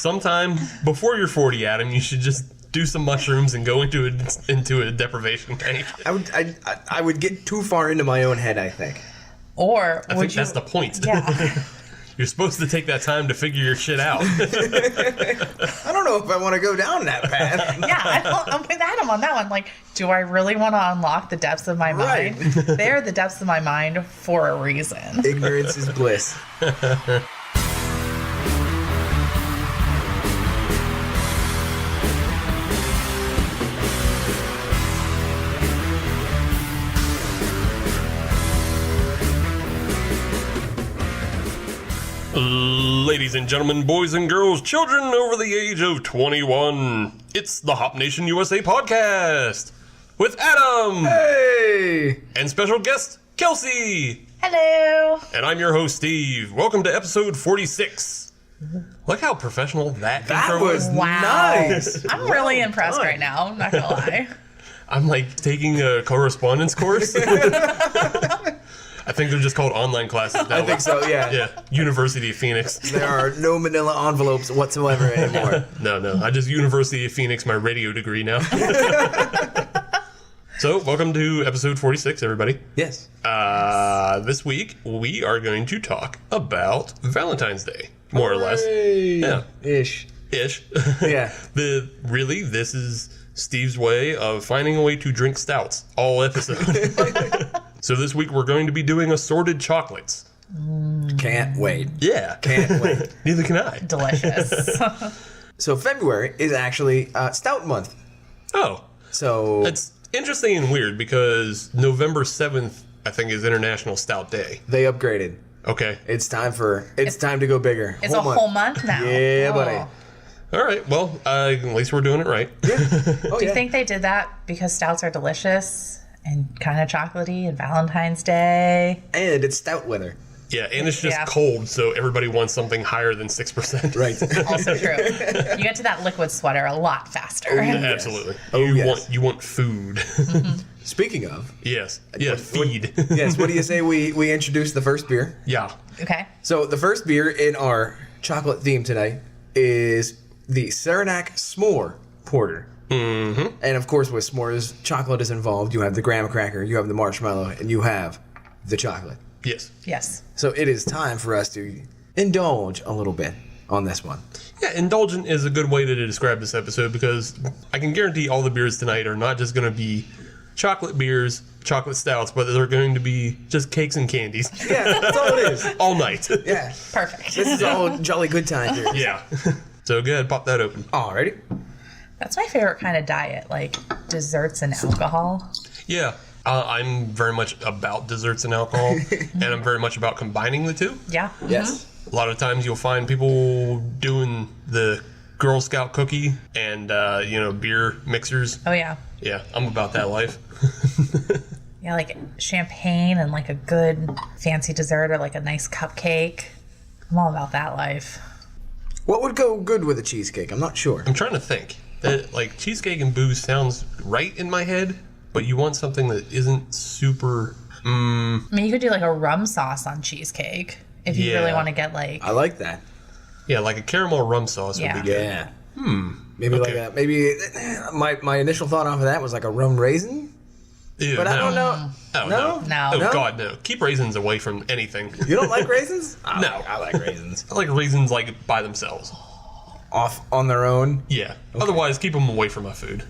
sometime before you're 40, Adam, you should just do some mushrooms and go into a deprivation tank. I would get too far into my own head, I think. Or I think that's the point. Yeah. You're supposed to take that time to figure your shit out. I don't know if I want to go down that path. Yeah, I'm with Adam on that one. Like, do I really want to unlock the depths of my mind? They're the depths of my mind for a reason. Ignorance is bliss. Ladies and gentlemen, boys and girls, children over the age of 21, it's the Hop Nation USA podcast with Adam. Hey! And special guest, Kelsey. Hello. And I'm your host, Steve. Welcome to episode 46. Look how professional that intro was. Wow. Nice. I'm really impressed right now. I'm not going to lie. I'm like taking a correspondence course. I think they're just called online classes now. I think so, yeah. Yeah, University of Phoenix. There are no manila envelopes whatsoever anymore. No. I just University of Phoenix my radio degree now. So, welcome to episode 46, everybody. Yes. This week, we are going to talk about Valentine's Day, more or less. Yeah. Ish. Yeah. This is Steve's way of finding a way to drink stouts all episode. So this week we're going to be doing assorted chocolates. Can't wait. Yeah. Can't wait. Neither can I. Delicious. So February is actually Stout month. Oh. So It's interesting and weird because November 7th, I think, is International Stout Day. they upgraded. Okay. It's time to go bigger. It's whole month now. Yeah, buddy. All right. Well, at least we're doing it right. Oh, Do you think they did that because stouts are delicious and kind of chocolatey and Valentine's Day? And it's stout weather. Yeah, and it's just Yeah. cold, so everybody wants something higher than 6%. Right. Also true. You get to that liquid sweater a lot faster. Absolutely. Oh, you yes. want food. Speaking of, Yes. Yeah, feed. yes, what do you say we introduce the first beer? Yeah. Okay. So the first beer in our chocolate theme tonight is the Saranac S'more Porter. Mm-hmm. And of course, with s'mores, chocolate is involved. You have the graham cracker, you have the marshmallow, and you have the chocolate. Yes. Yes. So it is time for us to indulge a little bit on this one. Yeah, indulgent is a good way to describe this episode because I can guarantee all the beers tonight are not just going to be chocolate beers, chocolate stouts, but they're going to be just cakes and candies. Yeah, that's all it is. All night. Yeah. Perfect. This is all jolly good time here. Yeah. So go ahead, pop that open. Alrighty. That's my favorite kind of diet, like desserts and alcohol. Yeah. I'm very much about desserts and alcohol, and I'm very much about combining the two. Yeah. Yes. A lot of times you'll find people doing the Girl Scout cookie and, beer mixers. Oh, yeah. Yeah, I'm about that life. Yeah, like champagne and like a good fancy dessert or like a nice cupcake. I'm all about that life. What would go good with a cheesecake? I'm not sure. I'm trying to think. That, like, cheesecake and booze sounds right in my head, but you want something that isn't super... I mean, you could do like a rum sauce on cheesecake if you really Yeah. want to get like... I like that. Yeah, like a caramel rum sauce would Yeah. be good. Yeah. Maybe Okay. my initial thought off of that was like a rum raisin, Ew, but I no. don't know. Oh, No? No. Oh, No? God, no. Keep raisins away from anything. You don't like raisins? No. I like raisins. I like raisins, like, by themselves. Off on their own. Yeah. Otherwise, keep them away from my food.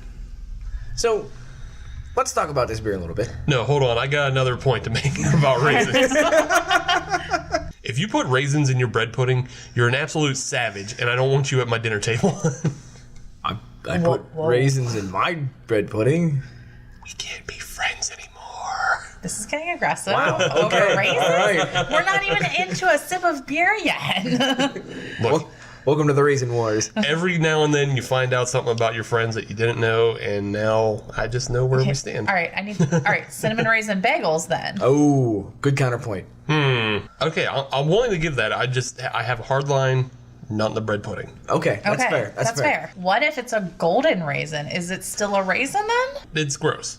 So, let's talk about this beer a little bit. No, hold on. I got another point to make about raisins. If you put raisins in your bread pudding, you're an absolute savage, and I don't want you at my dinner table. I put Whoa. raisins in my bread pudding. We can't be friends anymore. This is getting aggressive. Wow, Over okay, raisins? all right. We're not even into a sip of beer yet. Look, Welcome to the Raisin Wars. every now and then you find out something about your friends that you didn't know, and now I just know where we stand. All right, cinnamon raisin bagels then. Oh, good counterpoint. Okay, I'm willing to give that. I have a hard line not in the bread pudding. Okay, that's Okay, fair. That's fair. What if it's a golden raisin? Is it still a raisin then? It's gross.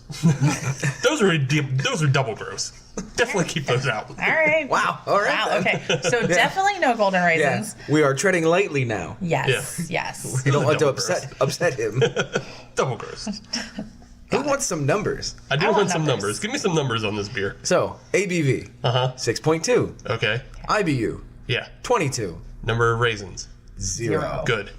those are double gross. Definitely keep those out. All right. Wow. All right. Wow. then. Okay. So definitely no golden Yeah, raisins. we are treading lightly now. Yes. Yes. You don't want to Double upset him. Double gross. Who wants some numbers? I do I want want some numbers. numbers. Give me some numbers on this beer. So, ABV, 6.2. Okay. IBU, Yeah. 22. Number of raisins. 0. Good.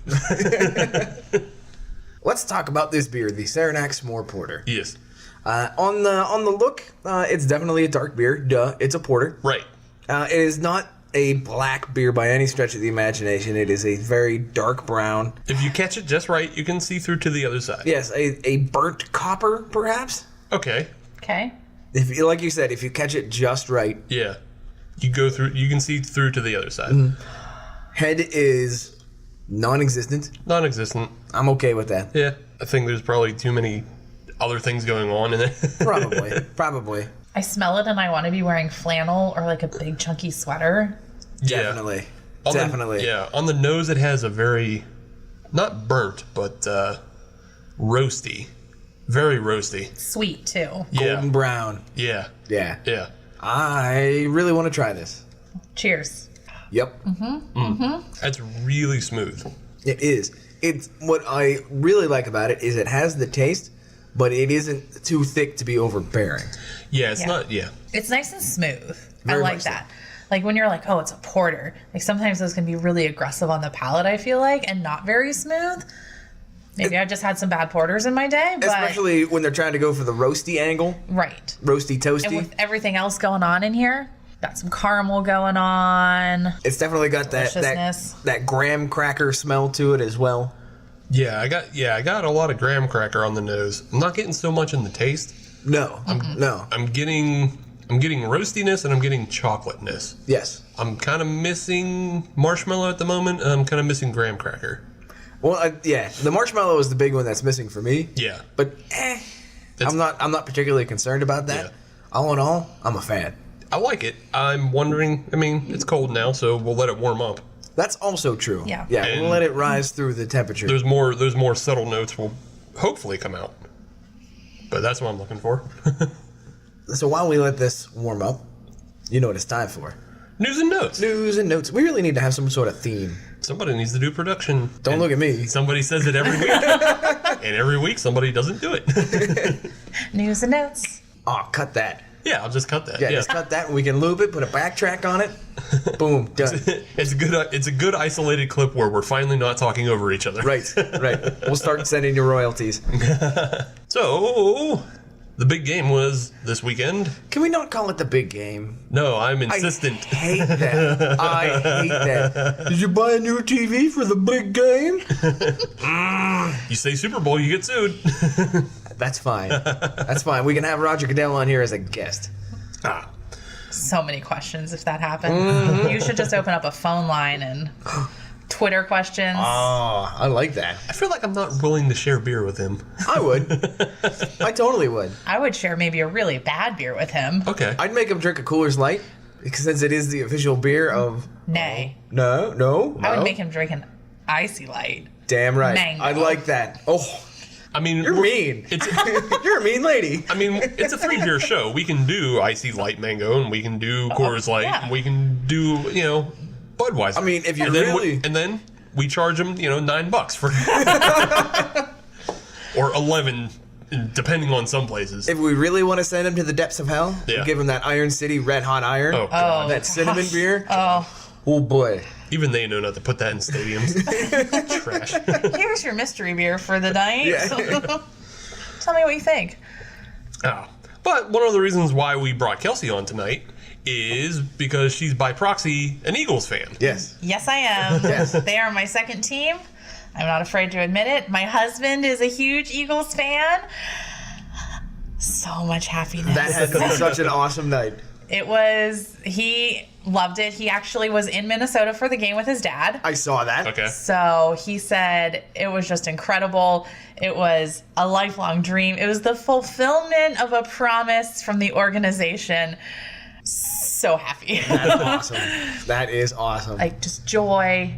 Let's talk about this beer, the Saranac S'more Porter. Yes. On the look, it's definitely a dark beer. Duh, it's a porter. Right. It is not a black beer by any stretch of the imagination. It is a very dark brown. If you catch it just right, you can see through to the other side. Yes, a burnt copper, perhaps. Okay. Okay. If you, like you said, if you catch it just right. Yeah. You go through. You can see through to the other side. Head is non-existent. Non-existent. I'm okay with that. Yeah. I think there's probably too many other things going on in it. Probably. I smell it and I want to be wearing flannel or like a big chunky sweater. Yeah. Definitely. On the- Definitely. yeah. On the nose, it has a very, not burnt, but roasty. Very roasty. Sweet too. Yeah. Golden brown. Yeah. Yeah. Yeah. I really want to try this. Cheers. Yep. That's really smooth. It is. It's what I really like about it is it has the taste, but it isn't too thick to be overbearing. Yeah. It's Yeah. not. Yeah. It's nice and smooth. Very I like much so. that. Like when you're like, oh, it's a porter. Like sometimes those can be really aggressive on the palate, I feel like, and not very smooth. Maybe I just had some bad porters in my day, but Especially when they're trying to go for the roasty angle, right. roasty toasty. And with everything else going on in here, got some caramel going on. It's definitely got Deliciousness. that graham cracker smell to it as well. Yeah. I got a lot of graham cracker on the nose. I'm not getting so much in the taste. No, no. I'm getting roastiness and I'm getting chocolateness. Yes. I'm kind of missing marshmallow at the moment. And I'm kind of missing graham cracker. Well, yeah, the marshmallow is the big one that's missing for me. Yeah. But I'm not particularly concerned about that. Yeah. All in all, I'm a fan. I like it. I'm wondering. I mean, it's cold now, so we'll let it warm up. That's also true. Yeah. Yeah, And we'll let it rise through the temperature. There's more subtle notes will hopefully come out. But that's what I'm looking for. So while we let this warm up, you know what it's time for. News and notes. News and notes. We really need to have some sort of theme. Somebody needs to do production. Don't And look at me. Somebody says it every week. And every week somebody doesn't do it. News and notes. Oh, cut that. Yeah, I'll just cut that. Yeah, just cut that and we can loop it, put a backtrack on it. Boom, done. It's a good isolated clip where we're finally not talking over each other. Right. We'll start sending you royalties. So, the big game was this weekend. Can we not call it the big game? No, I'm insistent. I hate that. I hate that. Did you buy a new TV for the big game? You say Super Bowl, you get sued. That's fine. That's fine. We can have Roger Goodell on here as a guest. Ah. So many questions if that happened. You should just open up a phone line and Twitter questions. Oh, I like that. I feel like I'm not willing to share beer with him. I would. I totally would. I would share maybe a really bad beer with him. Okay. I'd make him drink a Coors Light because since it is the official beer of. Nay. No. I would make him drink an icy light. Damn right. Mango. I'd like that. Oh, I mean, you're mean. It's. You're a mean lady. I mean, it's a 3-beer show. We can do icy light mango, and we can do Coors Light, yeah. and we can do Budweiser. I mean, if you and then really- and then we charge them $9 for, or 11, depending on some places. If we really want to send him to the depths of hell, Yeah. we'll give him that Iron City Red Hot Iron. Oh God! that cinnamon gosh. beer. Oh, Boy. Even they know not to put that in stadiums. Trash. here's your mystery beer for the night. Yeah. Tell me what you think. Oh. But one of the reasons why we brought Kelsey on tonight is because she's by proxy an Eagles fan. Yes. Yes, I am. Yes. They are my second team. I'm not afraid to admit it. My husband is a huge Eagles fan. So much happiness. That has been such an awesome night. He loved it. He actually was in Minnesota for the game with his dad. I saw that. Okay. So he said it was just incredible. It was a lifelong dream. It was the fulfillment of a promise from the organization. So happy. That's awesome. That is awesome. Like just joy.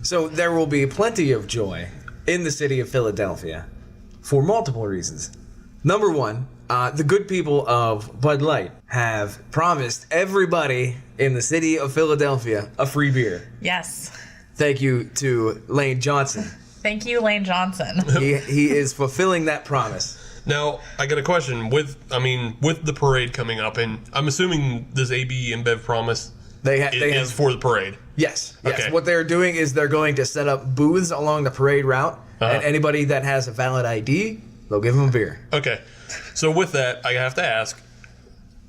So there will be plenty of joy in the city of Philadelphia for multiple reasons. Number one, the good people of Bud Light have promised everybody in the city of Philadelphia a free beer. Yes. Thank you to Lane Johnson. Thank you, Lane Johnson. He is fulfilling that promise. Now, I got a question. With the parade coming up, and I'm assuming this AB InBev promise is for the parade. Yes. Okay. What they're doing is they're going to set up booths along the parade route, and anybody that has a valid ID, they'll give them a beer. Okay. So with that, I have to ask,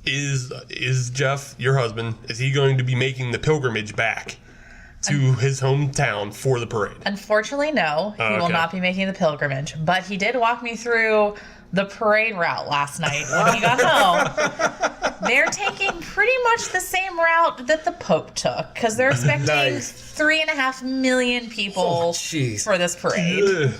is Jeff, your husband, is he going to be making the pilgrimage back to his hometown for the parade? Unfortunately, no. He will Okay. not be making the pilgrimage. But he did walk me through the parade route last night when he got home. They're taking pretty much the same route that the Pope took because they're expecting Nice. 3.5 million people for this parade. Ugh.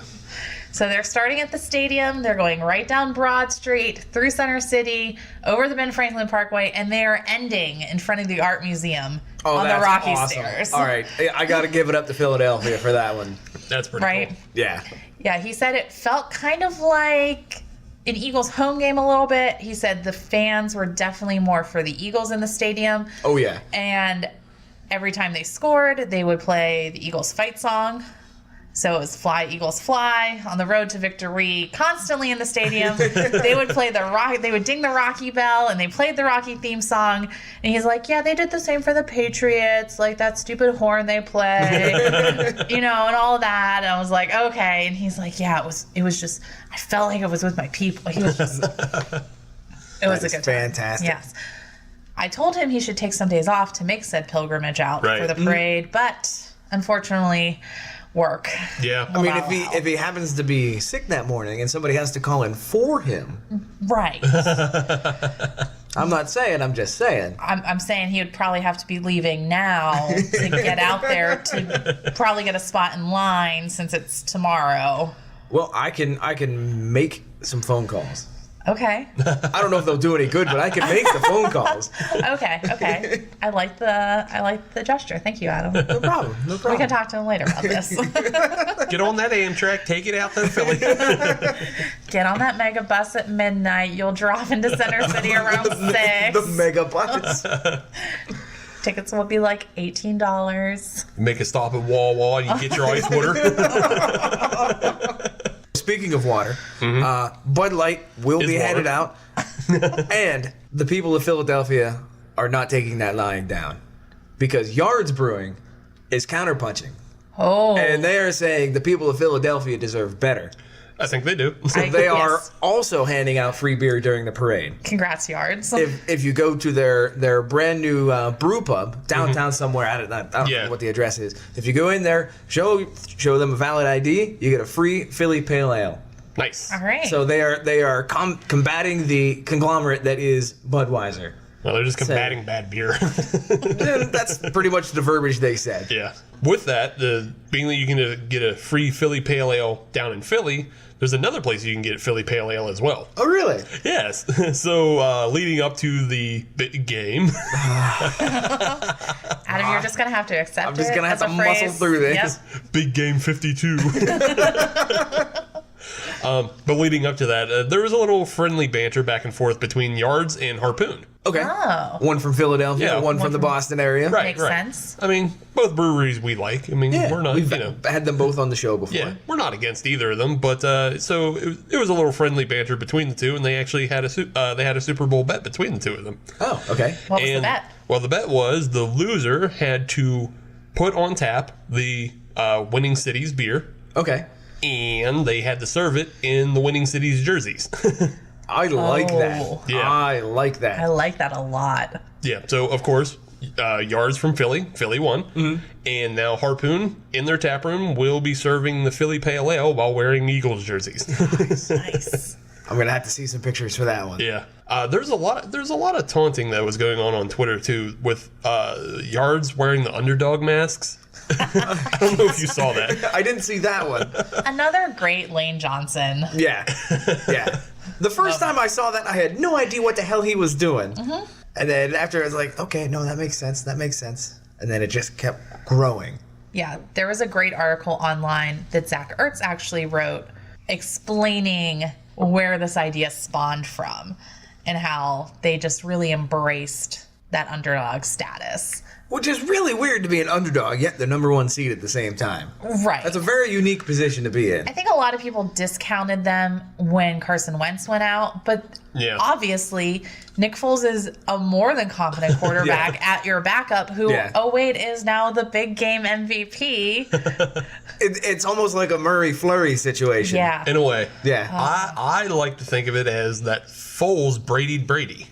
So they're starting at the stadium. They're going right down Broad Street, through Center City, over the Ben Franklin Parkway, and they are ending in front of the Art Museum on the that's Rocky awesome. Stairs. All right. I got to give it up to Philadelphia for that one. That's pretty Right? cool. Yeah. Yeah, he said it felt kind of like an Eagles home game a little bit. He said the fans were definitely more for the Eagles in the stadium. Oh, yeah. And every time they scored, they would play the Eagles fight song. So it was Fly, Eagles Fly, on the road to victory, constantly in the stadium. They would play they would ding the Rocky bell, and they played the Rocky theme song. And he's like, yeah, they did the same for the Patriots, like that stupid horn they play, and all that. And I was like, okay. And he's like, yeah, it was just, I felt like I was with my people. He was just, it was a good time. Fantastic. Yes. I told him he should take some days off to make said pilgrimage out Right. for the parade, but unfortunately, work. Yeah. I mean, if he happens to be sick that morning and somebody has to call in for him, Right. I'm not saying, I'm just saying. I'm saying he would probably have to be leaving now to get out there to probably get a spot in line since it's tomorrow. Well, I can make some phone calls. Okay. I don't know if they'll do any good, but I can make the phone calls. Okay. I like the gesture. Thank you, Adam. No problem. No We problem. can talk to him later about this. Get on that Amtrak, take it out to Philly. Get on that mega bus at midnight. You'll drop into Center City around 6. The mega bus. Tickets will be like $18. Make a stop at Wawa and you get your ice water. Speaking of water, Bud Light will be water. headed out, and the people of Philadelphia are not taking that lying down because Yards Brewing is counterpunching, Oh. and they are saying the people of Philadelphia deserve better. I think they do. So they are yes. also handing out free beer during the parade. Congrats, Yards. If you go to their brand new brew pub downtown somewhere, I don't know what the address is. If you go in there, show them a valid ID, you get a free Philly Pale Ale. Nice. All right. So they are combating the conglomerate that is Budweiser. Well, they're just combating bad beer. And that's pretty much the verbiage they said. Yeah. With that, being that you can get a free Philly Pale Ale down in Philly, there's another place you can get Philly Pale Ale as well. Oh, really? Yes. So leading up to the big game, Adam, you're just going to have to accept it. I'm just going to have as to a muscle phrase. through this. Yep. big game 52. But leading up to that, there was a little friendly banter back and forth between Yards and Harpoon. Okay. Oh. One from Philadelphia, Yeah. one from the Boston area. Right, Makes right. sense. I mean, both breweries we like. I mean, Yeah, we're not, we've had them both on the show before. yeah, we're not against either of them. But so it was a little friendly banter between the two, and they actually had a Super Bowl bet between the two of them. Oh, okay. What was the bet? Well, the bet was the loser had to put on tap the winning city's beer, Okay. and they had to serve it in the winning city's jerseys. I like that. Oh. Yeah. I like that. I like that a lot. Yeah, so of course, Yards from Philly won. And now Harpoon, in their tap room, will be serving the Philly Pale Ale while wearing Eagles jerseys. Nice. I'm gonna have to see some pictures for that one. Yeah, there's a lot of taunting that was going on Twitter too, with Yards wearing the underdog masks. I don't know if you saw that. I didn't see that one. Another great Lane Johnson. Yeah. Yeah. The first time I saw that, I had no idea what the hell he was doing. And then after, I was like, okay, no, that makes sense. That makes sense. And then it just kept growing Yeah, there was a great article online that Zach Ertz actually wrote explaining where this idea spawned from and how they just really embraced that underdog status. Which is really weird to be an underdog, yet the number one seed at the same time. Right. That's a very unique position to be in. I think a lot of people discounted them when Carson Wentz went out, but obviously Nick Foles is a more than competent quarterback at your backup who, is now the big game MVP. It's almost like a Murray-Flurry situation. Yeah. In a way. Yeah. I like to think of it as that Foles Brady'd Brady.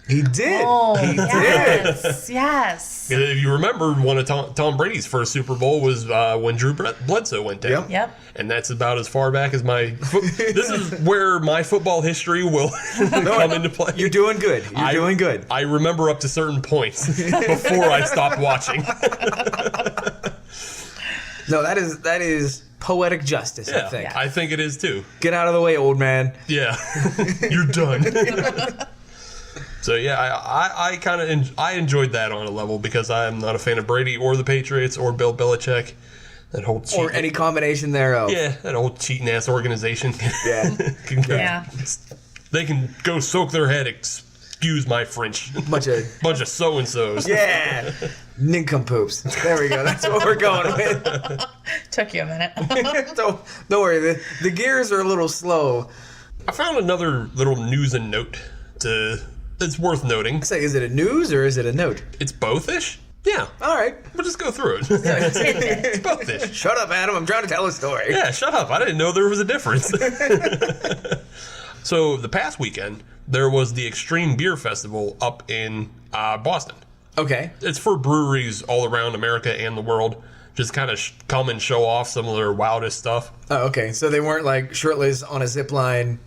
He did. Oh, he yes. Yes. If you remember, one of Tom Brady's first Super Bowl was when Drew Bledsoe went down. Yep. And that's about as far back as my... This is where my football history will come into play. You're doing good. You're doing good. I remember up to certain points before I stopped watching. No, that is poetic justice, I think. I think it is too. Get out of the way, old man. Yeah. You're done. So yeah, I kind of I enjoyed that on a level because I am not a fan of Brady or the Patriots or Bill Belichick. That whole or any combination thereof. Yeah, that old cheating ass organization. Yeah. They can go soak their head. Excuse my French. Bunch of so and so's. Yeah, nincompoops. There we go. That's what we're going with. Took you a minute. Don't worry. The gears are a little slow. I found another little news and note that's worth noting. Say, is it a news or is it a note? It's both-ish. Yeah. All right. We'll just go through it. It's both-ish. Shut up, Adam. I'm trying to tell a story. Yeah, shut up. I didn't know there was a difference. So the past weekend, there was the Extreme Beer Festival up in Boston. Okay. It's for breweries all around America and the world. Just kind of come and show off some of their wildest stuff. Oh, okay. So they weren't like shirtless on a zip line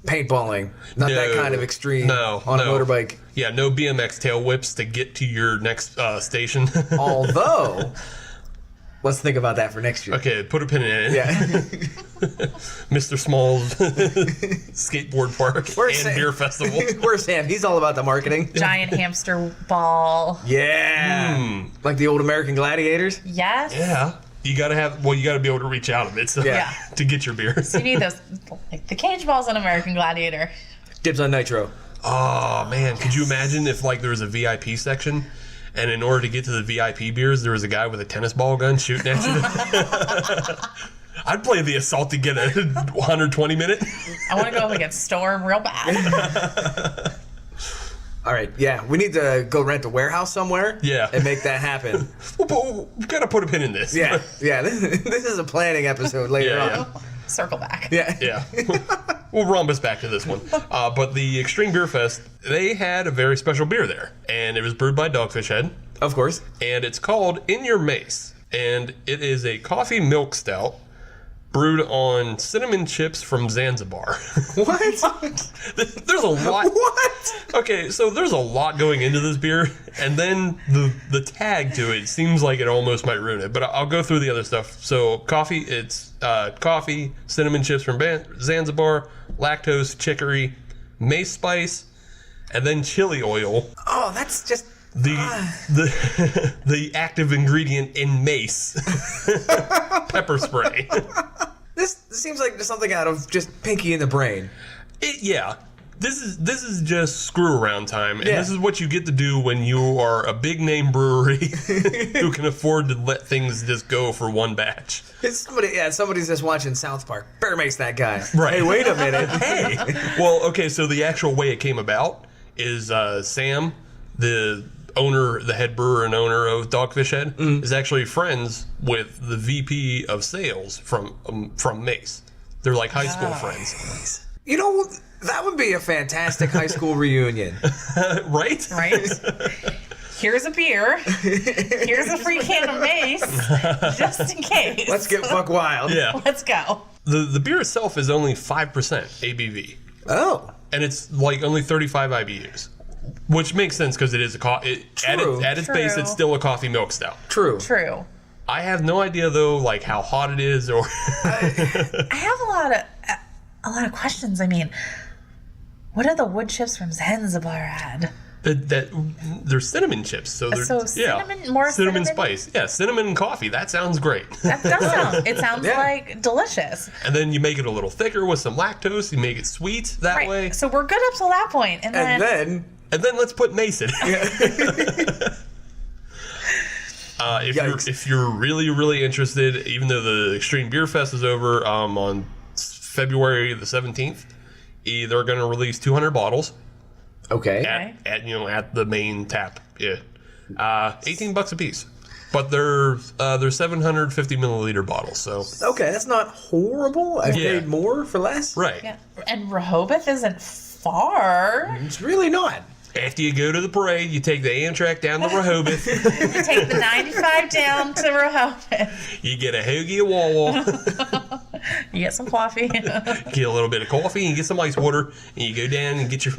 paintballing. Not that kind of extreme on a motorbike. Yeah, no BMX tail whips to get to your next station. Although, let's think about that for next year. Okay, put a pin in it. Yeah. Mr. Small's skateboard park and beer festival. Where's Sam? He's all about the marketing. Giant hamster ball. Yeah. Like the old American Gladiators? Yes. Yeah. You gotta be able to reach out of it to get your beers. You need those, like the cage balls on American Gladiator. Dibs on nitro. Oh man, could you imagine if like there was a VIP section, and in order to get to the VIP beers, there was a guy with a tennis ball gun shooting at you? I'd play the assault to get a 120 minute. I want to go up against Storm real bad. All right, yeah, we need to go rent a warehouse somewhere. Yeah. And make that happen. We've got to put a pin in this. Yeah. This is a planning episode later on. Circle back. Yeah. We'll rhombus back to this one. But the Extreme Beer Fest, they had a very special beer there, and it was brewed by Dogfish Head. Of course. And it's called In Your Mace, and it is a coffee milk stout brewed on cinnamon chips from Zanzibar. What? There's a lot. What? Okay, so there's a lot going into this beer, and then the tag to it seems like it almost might ruin it, but I'll go through the other stuff. So coffee, it's coffee, cinnamon chips from Zanzibar, lactose, chicory, mace spice, and then chili oil. Oh, that's just... The active ingredient in mace. Pepper spray. This seems like something out of just Pinky in the Brain. This is just screw around time, and this is what you get to do when you are a big name brewery who can afford to let things just go for one batch. Somebody's just watching South Park. Better mace that guy. Right. Hey, wait a minute. Hey. Well, okay, so the actual way it came about is Sam, the head brewer and owner of Dogfish Head, is actually friends with the VP of sales from Mace. They're like high school friends. You know, that would be a fantastic high school reunion. Right? Here's a beer. Here's a free can of mace, just in case. Let's get buck wild. Yeah. Let's go. The beer itself is only 5% ABV. Oh. And it's like only 35 IBUs. Which makes sense because it is at its base, it's still a coffee milk stout. True. I have no idea though, like how hot it is, or I have a lot of questions. I mean, what are the wood chips from Zanzibar at? They're cinnamon chips, so they're cinnamon, more cinnamon spice. Yeah, cinnamon and coffee. That sounds great. That does sound. It sounds like delicious. And then you make it a little thicker with some lactose. You make it sweet that way. So we're good up till that point, and then let's put mace in it. If you're really, really interested, even though the Extreme Beer Fest is over on February the 17th, they're going to release 200 bottles. Okay. At the main tap. Yeah. $18 a piece. But they're 750 milliliter bottles. So okay, that's not horrible. I've paid more for less. Right. Yeah. And Rehoboth isn't far. It's really not. After you go to the parade, you take the Amtrak down to Rehoboth. You take the 95 down to Rehoboth. You get a hoagie at Wawa. You get some coffee. Get a little bit of coffee and get some ice water. And you go down and get your...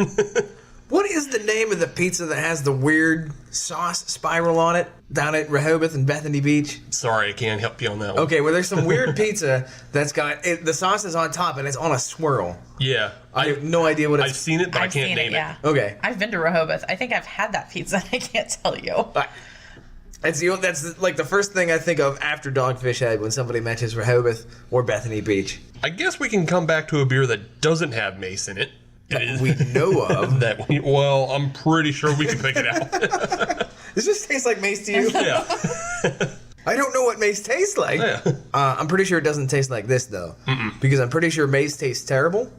What is the name of the pizza that has the weird sauce spiral on it down at Rehoboth and Bethany Beach? Sorry, I can't help you on that one. Okay, well, there's some weird pizza that's got the sauce is on top and it's on a swirl. Yeah. I have no idea what it's... I've seen it, but I can't name it. Yeah. Okay. I've been to Rehoboth. I think I've had that pizza. I can't tell you. That's like the first thing I think of after Dogfish Head when somebody mentions Rehoboth or Bethany Beach. I guess we can come back to a beer that doesn't have mace in it. That we know of. Well, I'm pretty sure we can pick it out. Does this taste like mace to you? Yeah. I don't know what mace tastes like. Yeah. I'm pretty sure it doesn't taste like this, though. Because I'm pretty sure mace tastes terrible,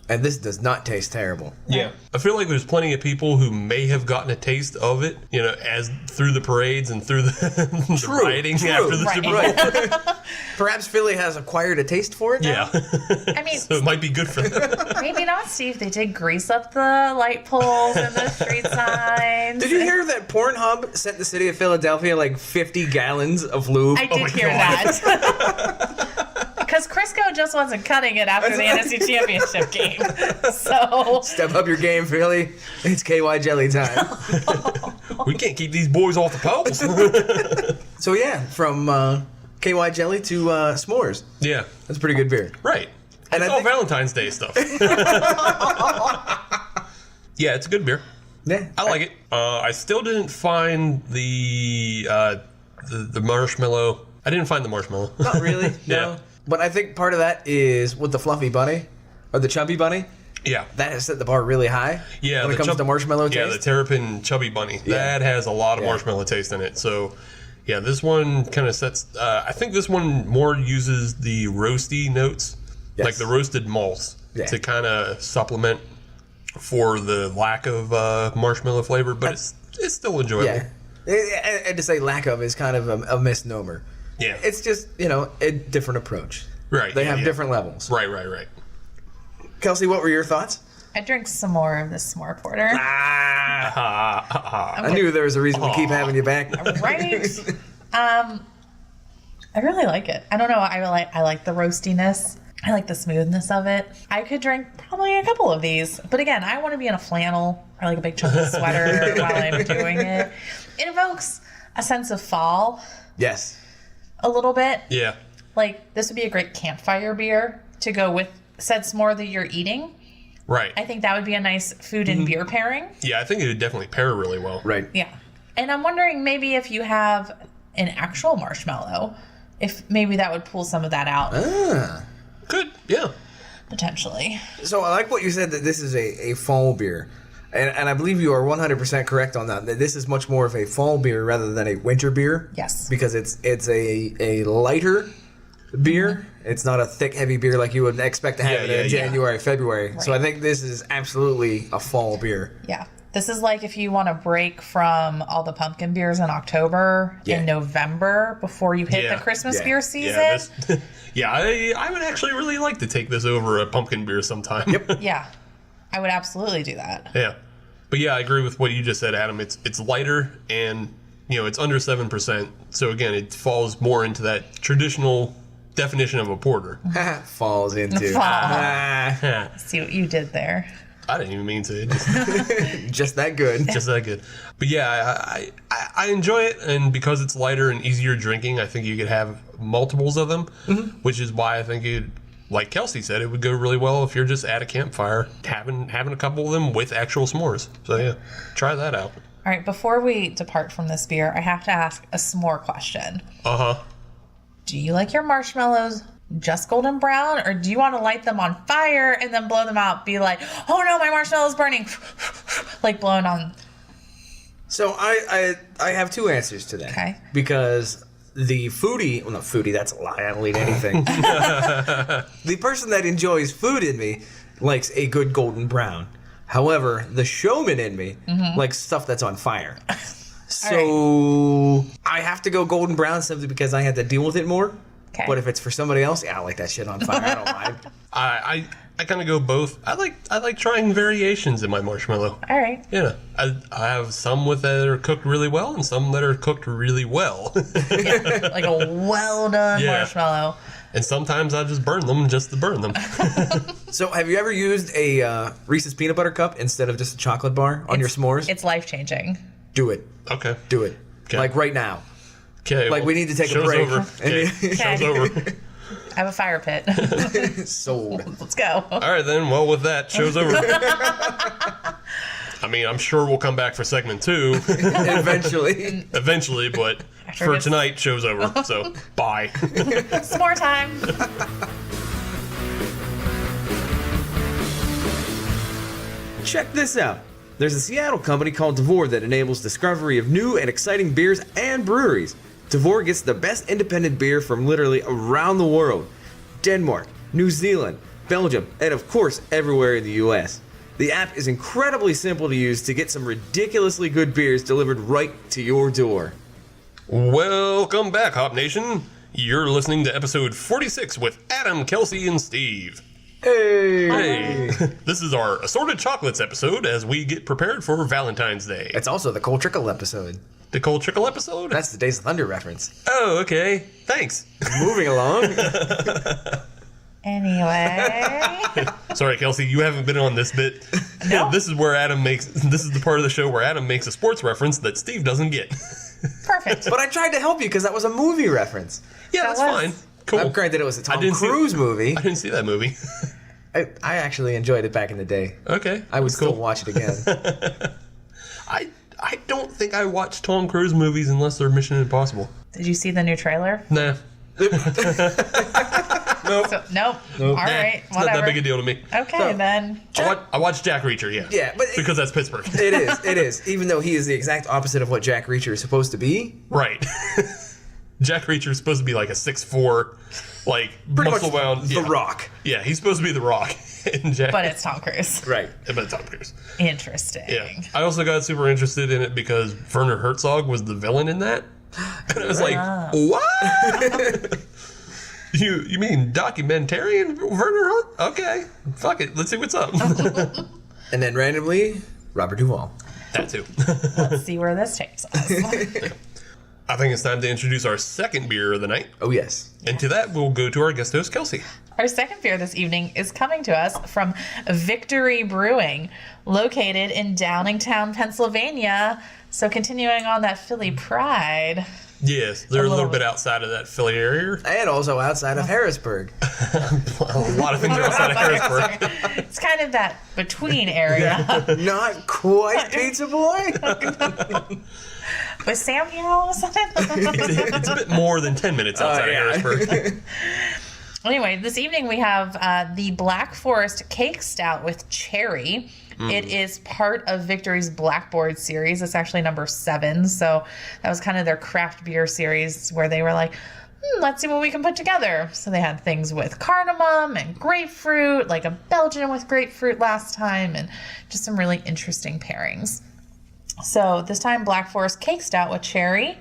and this does not taste terrible. Yeah. I feel like there's plenty of people who may have gotten a taste of it, as through the parades and through the rioting after the Super Bowl. Perhaps Philly has acquired a taste for it now? Yeah. I mean, So it might be good for them. maybe not, Steve. They did grease up the light poles and the street signs. Did you hear that Pornhub sent the city of Philadelphia like 50 gallons of lube? I did hear that. Because Crisco just wasn't cutting it after the NFC Championship game. So Step up your game, Philly. It's KY jelly time. We can't keep these boys off the poles. So yeah, from KY jelly to s'mores. Yeah. That's a pretty good beer. Right. And It's I all think- Valentine's Day stuff. Yeah, it's a good beer. Yeah, I like it. I still didn't find the marshmallow. I didn't find the marshmallow. Not really. No. Yeah. But I think part of that is with the fluffy bunny or the chubby bunny. Yeah. That has set the bar really high. Yeah, when it comes to marshmallow taste. Yeah, the Terrapin Chubby Bunny. That has a lot of marshmallow taste in it. So, yeah, this one kind of sets... I think this one more uses the roasty notes, like the roasted malts, to kind of supplement for the lack of marshmallow flavor, but it's still enjoyable. Yeah. And to say lack of is kind of a misnomer. Yeah. It's just, a different approach. Right. They have different levels. Right. Kelsey, what were your thoughts? I drank some more of this s'more porter. I knew there was a reason to keep having you back. Right? I really like it. I don't know. I like the roastiness. I like the smoothness of it. I could drink probably a couple of these. But again, I want to be in a flannel or like a big chunky sweater while I'm doing it. It evokes a sense of fall. Yes. A little bit. Yeah. Like, this would be a great campfire beer to go with said s'more that you're eating. Right. I think that would be a nice food and beer pairing. Yeah, I think it would definitely pair really well. Right. Yeah. And I'm wondering maybe if you have an actual marshmallow, if maybe that would pull some of that out. Good. Yeah. Potentially. So I like what you said that this is a fall beer. And I believe you are 100% correct on that this is much more of a fall beer rather than a winter beer. Yes. Because it's a lighter beer. It's not a thick, heavy beer like you would expect to have in January, February. Right. So I think this is absolutely a fall beer. Yeah. This is like if you want to break from all the pumpkin beers in October and November before you hit the Christmas beer season. I would actually really like to take this over a pumpkin beer sometime. Yep. Yeah. I would absolutely do that. Yeah. But yeah, I agree with what you just said, Adam. It's lighter and it's under 7%. So again, it falls more into that traditional definition of a porter. Falls into. See what you did there. I didn't even mean to. Just that good. Just that good. But yeah, I enjoy it, and because it's lighter and easier drinking, I think you could have multiples of them, which is why I think like Kelsey said, it would go really well if you're just at a campfire having a couple of them with actual s'mores. So yeah, try that out. All right, before we depart from this beer, I have to ask a s'more question. Uh-huh. Do you like your marshmallows just golden brown, or do you want to light them on fire and then blow them out? Be like, oh no, my marshmallow's burning. Like blowing on. So I have two answers to that. Okay. Because the foodie, well, not foodie, that's a lie. I don't eat anything. The person that enjoys food in me likes a good golden brown. However, the showman in me likes stuff that's on fire. So I have to go golden brown simply because I had to deal with it more. Okay. But if it's for somebody else, yeah, I like that shit on fire. I don't mind. I kind of go both. I like trying variations in my marshmallow. All right. Yeah, I have some that are cooked really well and some that are cooked really well. Yeah, like a well done marshmallow. And sometimes I just burn them just to burn them. So have you ever used a Reese's peanut butter cup instead of just a chocolate bar on your s'mores? It's life changing. Do it. Okay. Do it. Okay. Like right now. Okay. Like we need to take a show's break. Over. Okay. Show's over. I have a fire pit. Sold. Let's go. All right then. Well, with that, show's over. I mean, I'm sure we'll come back for segment 2 Eventually. but for tonight, show's over. So bye. Some more time. Check this out. There's a Seattle company called Devore that enables discovery of new and exciting beers and breweries. Devore gets the best independent beer from literally around the world. Denmark, New Zealand, Belgium, and of course everywhere in the US. The app is incredibly simple to use to get some ridiculously good beers delivered right to your door. Welcome back, Hop Nation. You're listening to episode 46 with Adam, Kelsey, and Steve. Hey! This is our assorted chocolates episode as we get prepared for Valentine's Day. It's also the Cole Trickle episode. The Cole Trickle episode? That's the Days of Thunder reference. Oh, okay. Thanks. Moving along. Anyway. Sorry, Kelsey, you haven't been on this bit. No. This is the part of the show where Adam makes a sports reference that Steve doesn't get. Perfect. But I tried to help you because that was a movie reference. Yeah, that's fine. Cool. Granted, it was a Tom didn't see Cruise movie. I didn't see that movie. I actually enjoyed it back in the day. Okay. I would that's cool. still watch it again. I don't think I watch Tom Cruise movies unless they're Mission Impossible. Did you see the new trailer? Nah. Nope. Nope. All right. It's not that big a deal to me. Okay, then. I watched Jack Reacher, yeah. Yeah, but because that's Pittsburgh. It is. Even though he is the exact opposite of what Jack Reacher is supposed to be. Right. Jack Reacher is supposed to be like a 6'4", like muscle-bound. The Rock. Yeah, he's supposed to be The Rock. But it's Tom Cruise. Right. But it's Tom Cruise. Interesting. Yeah. I also got super interested in it because Werner Herzog was the villain in that. And I was like, what? You mean documentarian Werner Herzog? Okay. Fuck it. Let's see what's up. And then randomly, Robert Duvall. That too. Let's see where this takes us. I think it's time to introduce our second beer of the night. Oh, yes. And to that, we'll go to our guest host, Kelsey. Our second beer this evening is coming to us from Victory Brewing, located in Downingtown, Pennsylvania. So continuing on that Philly pride. Yes, they're a little bit outside of that Philly area. And also outside of Harrisburg. A lot of things are outside of Harrisburg. It's kind of that between area. Not quite Pizza Boy. Was Sam here all of a sudden? It's a bit more than 10 minutes outside of Harrisburg. Anyway, this evening we have the Black Forest Cake Stout with cherry. It is part of Victory's Blackboard series. It's actually number 7. So that was kind of their craft beer series where they were like, let's see what we can put together. So they had things with cardamom and grapefruit, like a Belgian with grapefruit last time, and just some really interesting pairings. So this time, Black Forest Cake Stout with cherry.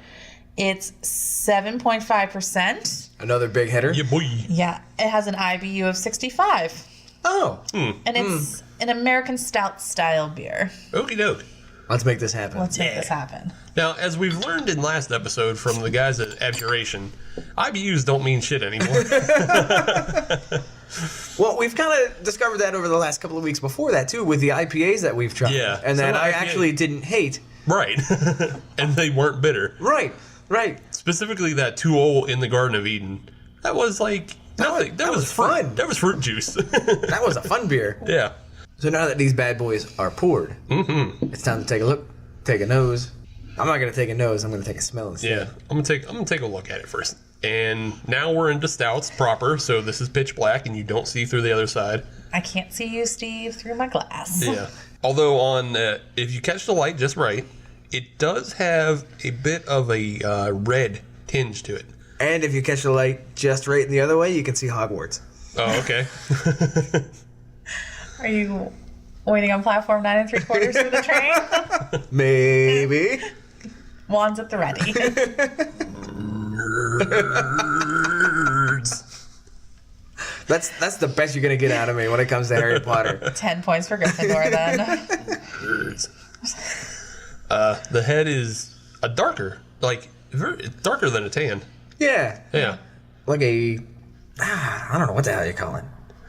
It's 7.5%. Another big hitter. Yeah, boy. Yeah, it has an IBU of 65. Oh. And it's an American stout style beer. Okie doke. Let's make this happen. Let's make this happen. Now, as we've learned in last episode from the guys at Abjuration, IBUs don't mean shit anymore. Well, we've kind of discovered that over the last couple of weeks before that, too, with the IPAs that we've tried. Yeah. And that I IPA actually didn't hate. Right. And they weren't bitter. Right. Specifically that 2-0 in the Garden of Eden. That was like, Nothing. That was fun. That was fruit juice. That was a fun beer. Yeah. So now that these bad boys are poured, it's time to take a look, take a nose. I'm not gonna take a nose. I'm gonna take a smell instead. Yeah. I'm gonna take a look at it first. And now we're into stouts proper. So this is pitch black, and you don't see through the other side. I can't see you, Steve, through my glass. Yeah. Although on if you catch the light just right, it does have a bit of a red tinge to it. And if you catch the light just right in the other way, you can see Hogwarts. Oh, okay. Are you waiting on platform 9 3/4 for the train? Maybe. Wands at the ready. Nerds. That's the best you're gonna get out of me when it comes to Harry Potter. 10 points for Gryffindor then. Nerds. The head is a darker, like darker than a tan. Yeah. Yeah. Like a, I don't know what the hell you call it.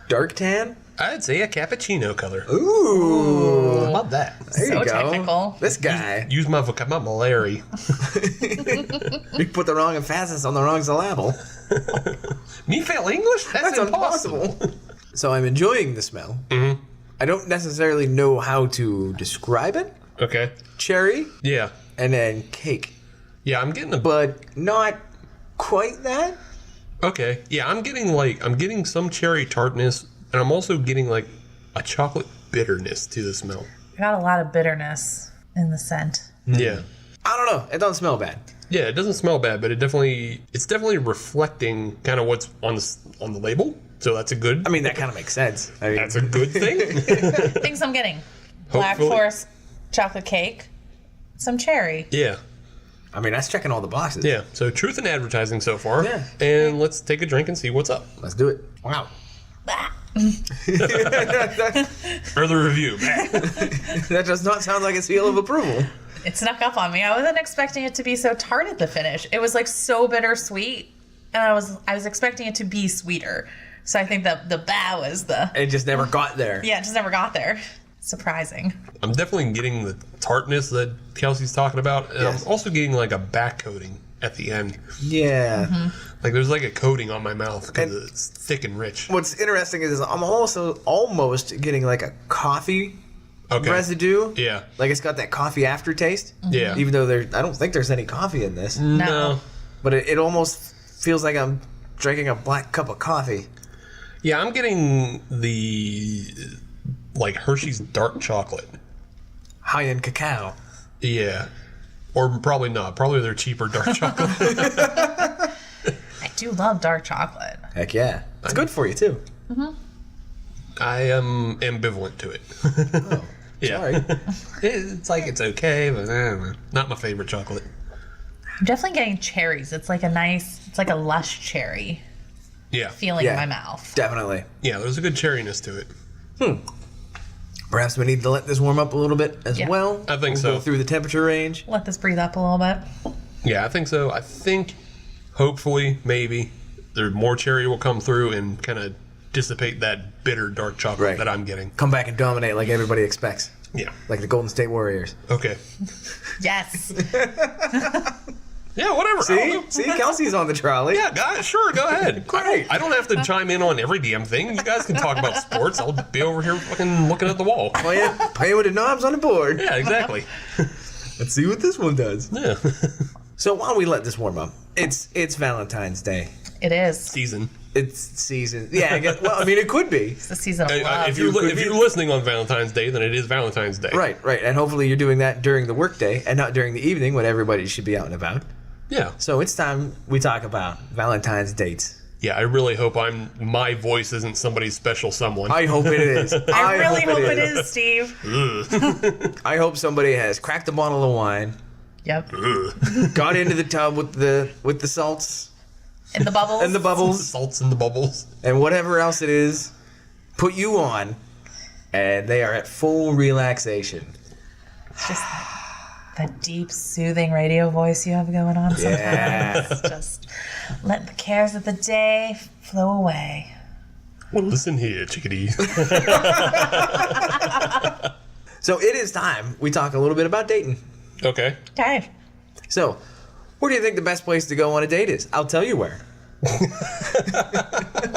Dark tan? I'd say a cappuccino color. Ooh. How about that? There So you go. technical. This guy. Use my vocabulary. You put the wrong emphasis on the wrong syllable. Me fail English? That's impossible. So I'm enjoying the smell. Mm-hmm. I don't necessarily know how to describe it. Okay. Cherry Yeah. and then cake. Yeah, I'm getting a. But not quite that. Okay. Yeah, I'm getting some cherry tartness, and I'm also getting like a chocolate bitterness to the smell. I got a lot of bitterness in the scent. Yeah. I don't know. It doesn't smell bad. Yeah, it doesn't smell bad, but it's definitely reflecting kind of what's on the label. So that's a good. I mean, that kind of makes sense. I mean, That's a good thing. Things I'm getting. Black Hopefully. Forest chocolate cake, some cherry. Yeah. I mean, that's checking all the boxes. Yeah. So truth in advertising so far. Yeah. And let's take a drink and see what's up. Let's do it. Wow. Further review. That does not sound like a seal of approval. It snuck up on me. I wasn't expecting it to be so tart at the finish. It was like so bittersweet, and I was expecting it to be sweeter. So I think that the bow was the It just never got there. it just never got there. Surprising. I'm definitely getting the tartness that Kelsey's talking about, and Yes. I'm also getting like a back coating at the end. Yeah. Like there's like a coating on my mouth because it's thick and rich. What's interesting is I'm also almost getting like a coffee Okay. residue. Yeah. Like it's got that coffee aftertaste. Yeah. Even though I don't think there's any coffee in this. No. But it almost feels like I'm drinking a black cup of coffee. Yeah, I'm getting the like Hershey's dark chocolate. High in cacao. Yeah. Or probably not. Probably their cheaper dark chocolate. I do love dark chocolate. Heck yeah. It's good for you too. I am ambivalent to it. Yeah. Sorry. It's like it's okay, but not my favorite chocolate. I'm definitely getting cherries. It's like a lush cherry Yeah. feeling in Yeah. my mouth. Definitely. Yeah, there's a good cherryness to it. Perhaps we need to let this warm up a little bit as Yeah. well. I think We'll so. Go through the temperature range. Let this breathe up a little bit. Yeah, I think so. I think, hopefully, maybe, there more cherry will come through and kind of dissipate that bitter dark chocolate Right. that I'm getting. Come back and dominate like everybody expects. Yeah. Like the Golden State Warriors. Okay. Yes. Yeah, whatever. I don't know. See, Kelsey's on the trolley. Yeah, guys, sure, go ahead. Great. I don't have to chime in on every damn thing. You guys can talk about sports. I'll be over here fucking looking at the wall. Playing with the knobs on the board. Yeah, exactly. Let's see what this one does. Yeah. So while we let this warm up, it's Valentine's Day. It is. Season. It's season. Yeah, I guess, well, I mean, it could be. It's the season of love. If you're listening on Valentine's Day, then it is Valentine's Day. Right. And hopefully you're doing that during the workday and not during the evening when everybody should be out and about. Yeah. So it's time we talk about Valentine's dates. Yeah, I really hope my voice isn't somebody's special someone. I hope it is. I really hope it is, Steve. I hope somebody has cracked a bottle of wine, Yep. got into the tub with the salts In the bubbles. and the bubbles Salts in the bubbles. and whatever else it is, put you on, and they are at full relaxation. Just that deep, soothing radio voice you have going on sometimes. Yeah. Just let the cares of the day flow away. Well, listen here, chickadee. So it is time we talk a little bit about dating. Okay. Okay. So, where do you think the best place to go on a date is? I'll tell you where.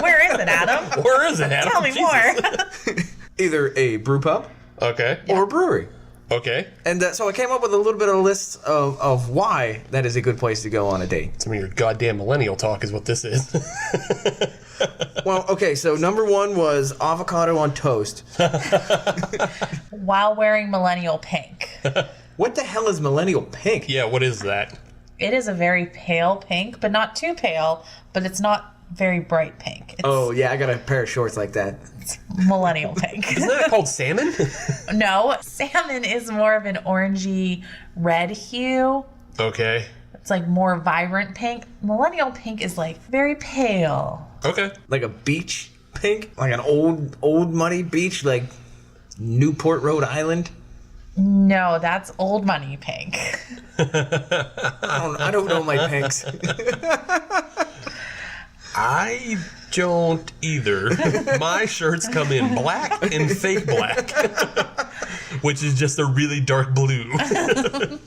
Where is it, Adam? Where is it, Adam? Tell me Jesus. more. Either a brew pub Okay. or a brewery. Okay. And so I came up with a little bit of a list of why that is a good place to go on a date. Some of your goddamn millennial talk is what this is. Well, okay, so number one was avocado on toast. While wearing millennial pink. What the hell is millennial pink? Yeah, what is that? It is a very pale pink, but not too pale, but it's not very bright pink. It's Oh, yeah, I got a pair of shorts like that. millennial pink. Isn't that called salmon? No, salmon is more of an orangey red hue. Okay. It's like more vibrant pink. Millennial pink is like very pale. Okay. Like a beach pink? Like an old muddy beach, like Newport, Rhode Island? No, that's old money pink. I don't know my pinks. I don't either. My shirts come in black and fake black, which is just a really dark blue.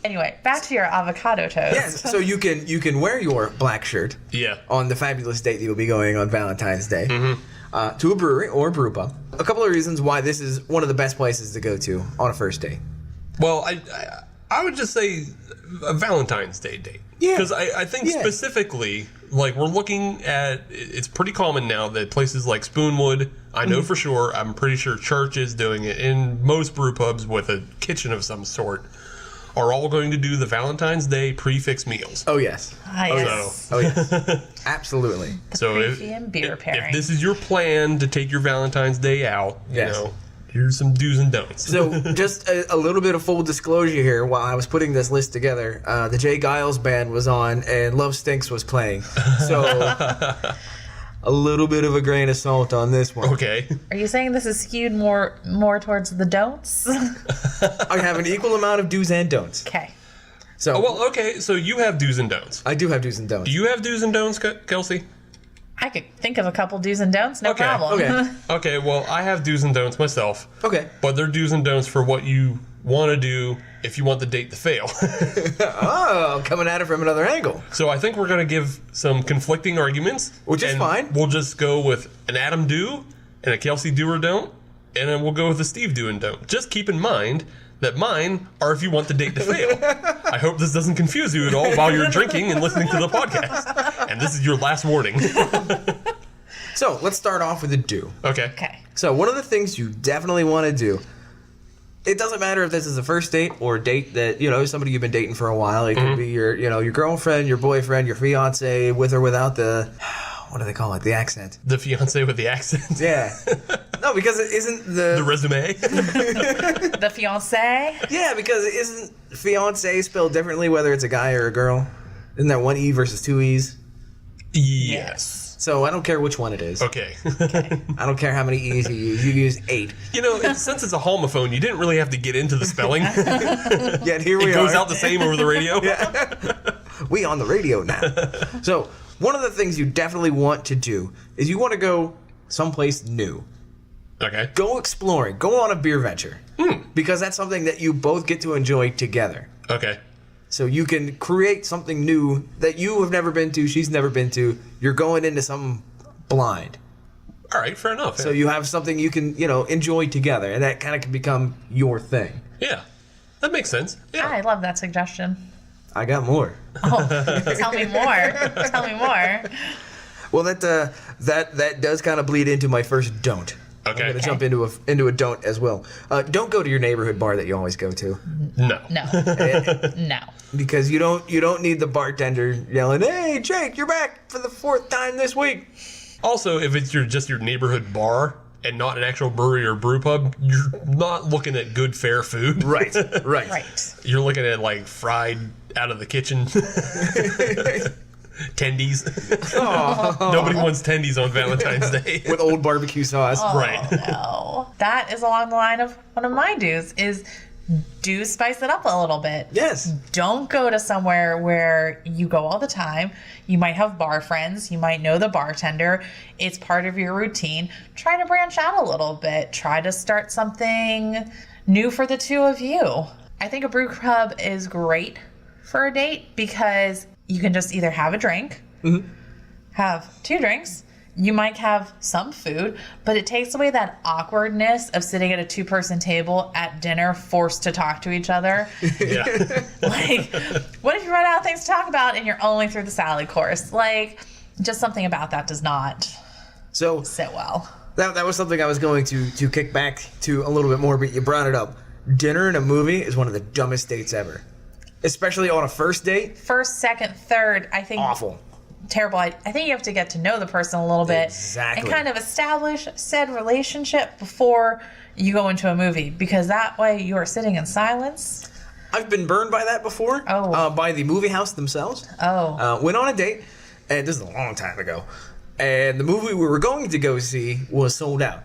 Anyway, back to your avocado toast. Yes, so you can wear your black shirt Yeah. on the fabulous date that you'll be going on Valentine's Day to a brewery or a brew pub. A couple of reasons why this is one of the best places to go to on a first date. Well, I would just say a Valentine's Day date. Yeah. Because I think Yeah. specifically, like, we're looking at, it's pretty common now that places like Spoonwood, I know for sure, I'm pretty sure Church is doing it, and most brew pubs with a kitchen of some sort are all going to do the Valentine's Day prefix meals. Oh, yes. Yes. Oh, yes. Absolutely. So Premium beer pairing. if this is your plan to take your Valentine's Day out, Yes. you know, here's some do's and don'ts. So, just a little bit of full disclosure here. While I was putting this list together, the Jay Giles band was on, and Love Stinks was playing. So, a little bit of a grain of salt on this one. Okay. Are you saying this is skewed more towards the don'ts? I have an equal amount of do's and don'ts. Okay. So, Well, okay, so you have do's and don'ts. I do have do's and don'ts. Do you have do's and don'ts, Kelsey? I could think of a couple do's and don'ts, no Okay, problem. okay. Okay, well, I have do's and don'ts myself. Okay. But they're do's and don'ts for what you want to do if you want the date to fail. Oh, coming at it from another angle. So I think we're going to give some conflicting arguments. Which is and fine. We'll just go with an Adam do and a Kelsey do or don't, and then we'll go with a Steve do and don't. Just keep in mind that mine are if you want the date to fail. I hope this doesn't confuse you at all while you're drinking and listening to the podcast. And this is your last warning. So, let's start off with a do. Okay. Okay. So, one of the things you definitely want to do, it doesn't matter if this is a first date or a date that, somebody you've been dating for a while. It could be your girlfriend, your boyfriend, your fiance, with or without the, what do they call it? The accent. The fiance with the accent. Yeah. No, because it isn't The resume. The fiance? Yeah, because it isn't fiance spelled differently whether it's a guy or a girl. Isn't that one E versus two E's? Yes. So I don't care which one it is. Okay. I don't care how many E's you use. You use 8. Since it's a homophone, you didn't really have to get into the spelling. Yet here we It goes are. out the same over the radio. We on the radio now. So one of the things you definitely want to do is you want to go someplace new. Okay. Go exploring. Go on a beer venture. Because that's something that you both get to enjoy together. Okay. So you can create something new that you have never been to, she's never been to. You're going into something blind. All right. Fair enough. So you have something you can, enjoy together, and that kind of can become your thing. Yeah. That makes sense. Yeah. I love that suggestion. I got more. Oh, tell me more. Tell me more. Well, that does kind of bleed into my first don't. Okay. I'm going to jump into a don't as well. Don't go to your neighborhood bar that you always go to, No. No. No. because you don't need the bartender yelling, "Hey, Jake, you're back for the 4th time this week." Also, if it's just your neighborhood bar and not an actual brewery or brew pub, you're not looking at good, fair food. Right. Right. You're looking at like fried out of the kitchen. Tendies. Nobody wants tendies on Valentine's Day. With old barbecue sauce. Right. No. That is along the line of one of my do's is do spice it up a little bit. Yes. Don't go to somewhere where you go all the time. You might have bar friends. You might know the bartender. It's part of your routine. Try to branch out a little bit. Try to start something new for the two of you. I think a brew pub is great for a date because you can just either have a drink, have 2 drinks. You might have some food, but it takes away that awkwardness of sitting at a 2-person table at dinner, forced to talk to each other. Yeah. Like, what if you run out of things to talk about and you're only through the salad course? Like, just something about that does not sit well. That was something I was going to kick back to a little bit more, but you brought it up. Dinner and a movie is one of the dumbest dates ever. Especially on a first date. First, second, third, I think. Awful. Terrible. I think you have to get to know the person a little bit. Exactly. And kind of establish said relationship before you go into a movie, because that way you are sitting in silence. I've been burned by that before. By the movie house themselves. Went on a date, and this is a long time ago, and the movie we were going to go see was sold out.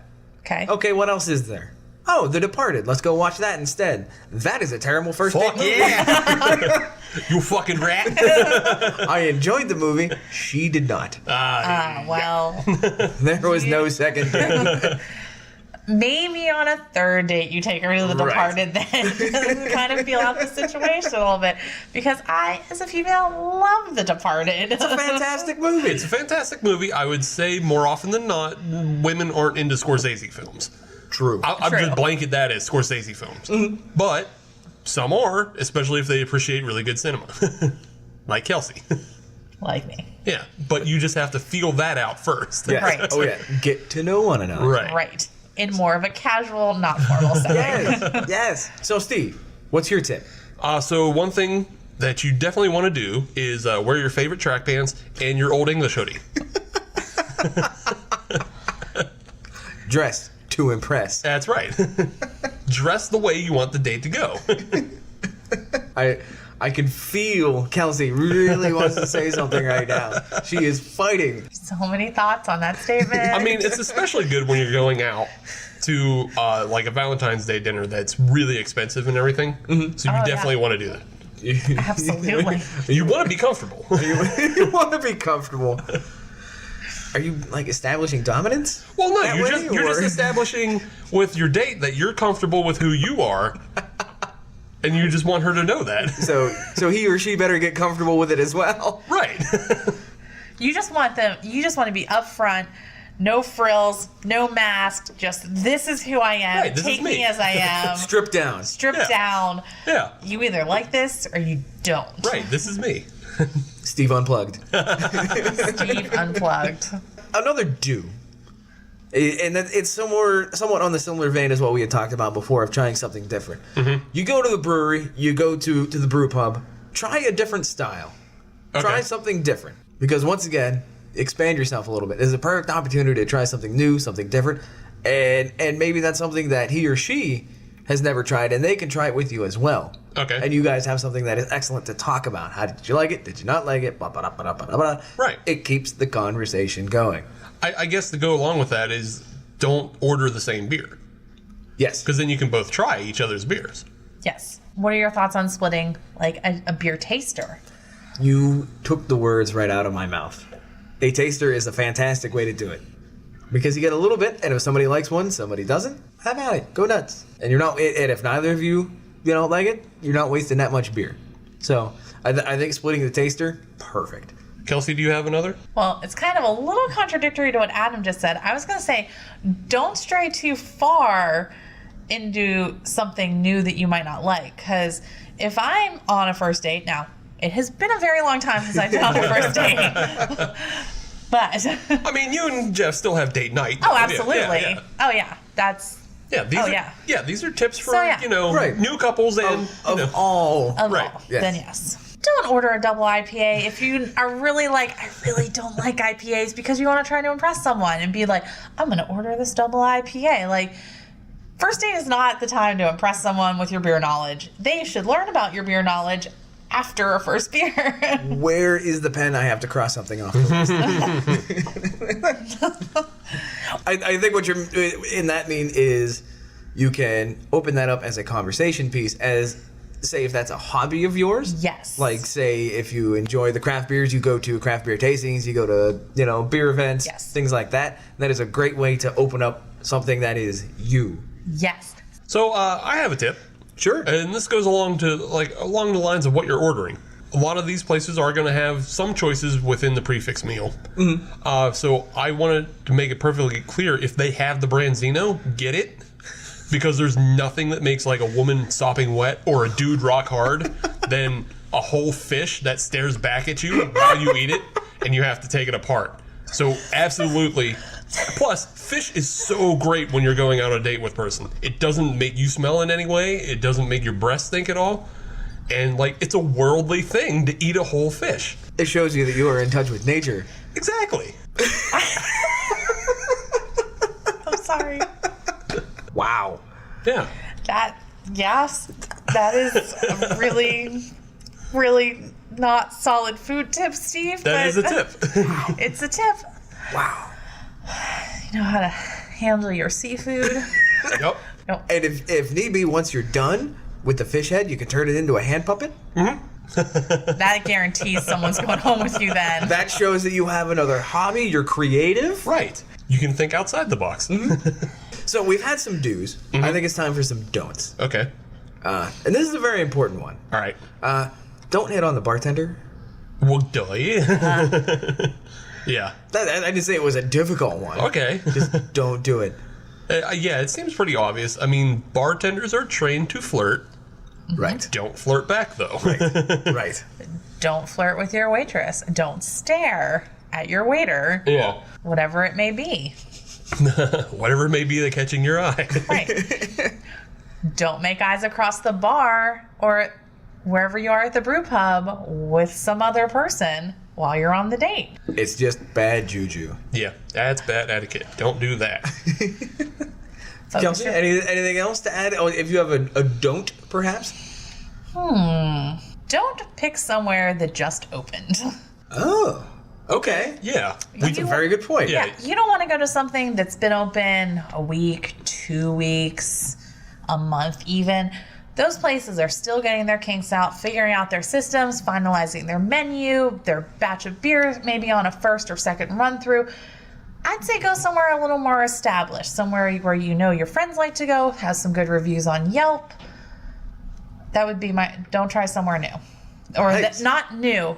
Okay, what else is there? Oh, The Departed. Let's go watch that instead. That is a terrible first date. Yeah. You fucking rat. I enjoyed the movie. She did not. Well. There was no second date. Maybe on a third date you take her to The Departed then. Kind of feel out the situation a little bit. Because I, as a female, love The Departed. It's a fantastic movie. It's a fantastic movie. I would say more often than not, women aren't into Scorsese films. True. I'll just blanket that as Scorsese films. Mm-hmm. But some are, especially if they appreciate really good cinema. Like Kelsey. Like me. Yeah, but you just have to feel that out first. Yes. Right. Oh, yeah. Get to know one another. Right. In more of a casual, not formal setting. Yes. So, Steve, what's your tip? So one thing that you definitely want to do is wear your favorite track pants and your Old English hoodie. Dress to impress. That's right. Dress the way you want the date to go. I can feel Kelsey really wants to say something right now. She is fighting. So many thoughts on that statement. I mean, it's especially good when you're going out to like a Valentine's Day dinner that's really expensive and everything. Mm-hmm. So you definitely want to do that. Absolutely. You want to be comfortable. You want to be comfortable. Are you like establishing dominance? Well, no, you're just establishing with your date that you're comfortable with who you are. And you just want her to know that. So he or she better get comfortable with it as well. Right. You just want to be upfront, no frills, no mask, just this is who I am. Right, Take me as I am. Stripped down. Down. Yeah. You either like this or you don't. Right, this is me. Steve Unplugged. Steve Unplugged. Another do. And it's somewhat on the similar vein as what we had talked about before of trying something different. Mm-hmm. You go to the brewery, you go to the brew pub, try a different style. Okay. Try something different. Because once again, expand yourself a little bit. It's a perfect opportunity to try something new, something different. And maybe that's something that he or she has never tried, and they can try it with you as well. Okay. And you guys have something that is excellent to talk about. How did you like it? Did you not like it? Blah, blah, blah, blah, blah, blah. Right. It keeps the conversation going. I guess to go along with that is don't order the same beer. Yes. Because then you can both try each other's beers. Yes. What are your thoughts on splitting like a beer taster? You took the words right out of my mouth. A taster is a fantastic way to do it. Because you get a little bit, and if somebody likes one, somebody doesn't, have at it. Go nuts. And you're not. And if neither of you don't like it, you're not wasting that much beer. So I think splitting the taster, perfect. Kelsey, do you have another? Well, it's kind of a little contradictory to what Adam just said. I was going to say, don't stray too far into something new that you might not like. Because if I'm on a first date, now, it has been a very long time since I've been on a first date. But I mean, you and Jeff still have date night. Oh, absolutely. Yeah. Oh, yeah. That's... These are tips for, right. new couples and... Of all. Right. Yes. Then yes. Don't order a double IPA if you are really like, I really don't like IPAs, because you want to try to impress someone and be like, I'm going to order this double IPA. Like, first date is not the time to impress someone with your beer knowledge. They should learn about your beer knowledge after a first beer. Where is the pen I have to cross something off the list? I think what you're in that mean is you can open that up as a conversation piece, as say if that's a hobby of yours. Yes. Like say if you enjoy the craft beers, you go to craft beer tastings, you go to beer events, yes, things like that. That is a great way to open up something that is you. Yes. So I have a tip. Sure. And this goes along the lines of what you're ordering. a lot of these places are going to have some choices within the prefix meal. So I wanted to make it perfectly clear, if they have the Branzino, get it. Because there's nothing that makes like a woman sopping wet or a dude rock hard than a whole fish that stares back at you while you eat it and you have to take it apart. So absolutely. Plus, fish is so great when you're going out on a date with a person. It doesn't make you smell in any way. It doesn't make your breath stink at all. And like, it's a worldly thing to eat a whole fish. It shows you that you are in touch with nature. Exactly. I'm sorry. Wow. Yeah. That is really, really not solid food tip, Steve. That is a tip. It's a tip. Wow. You know how to handle your seafood. Yep. Nope. And if need be, once you're done with the fish head, you can turn it into a hand puppet. That guarantees someone's going home with you then. That shows that you have another hobby. You're creative. Right. You can think outside the box. So we've had some do's. I think it's time for some don'ts. Okay. And this is a very important one. All right. Don't hit on the bartender. Well, duh. Yeah. I didn't say it was a difficult one. Okay. Just don't do it. Yeah, it seems pretty obvious. I mean, bartenders are trained to flirt. Right. Don't flirt back, though. Right. Don't flirt with your waitress. Don't stare at your waiter. Yeah. Whatever it may be. Whatever it may be that's catching your eye. Right. Don't make eyes across the bar or wherever you are at the brew pub with some other person while you're on the date. It's just bad juju. Yeah, that's bad etiquette. Don't do that. Kelsey, anything else to add? Oh, if you have a don't, perhaps? Don't pick somewhere that just opened. Oh, okay. Yeah. That's a very good point. Yeah. You don't want to go to something that's been open a week, 2 weeks, a month even. Those places are still getting their kinks out, figuring out their systems, finalizing their menu, their batch of beer, maybe on a first or second run through. I'd say go somewhere a little more established, somewhere where you know your friends like to go, has some good reviews on Yelp. That would be don't try somewhere new. Or Nice. not new.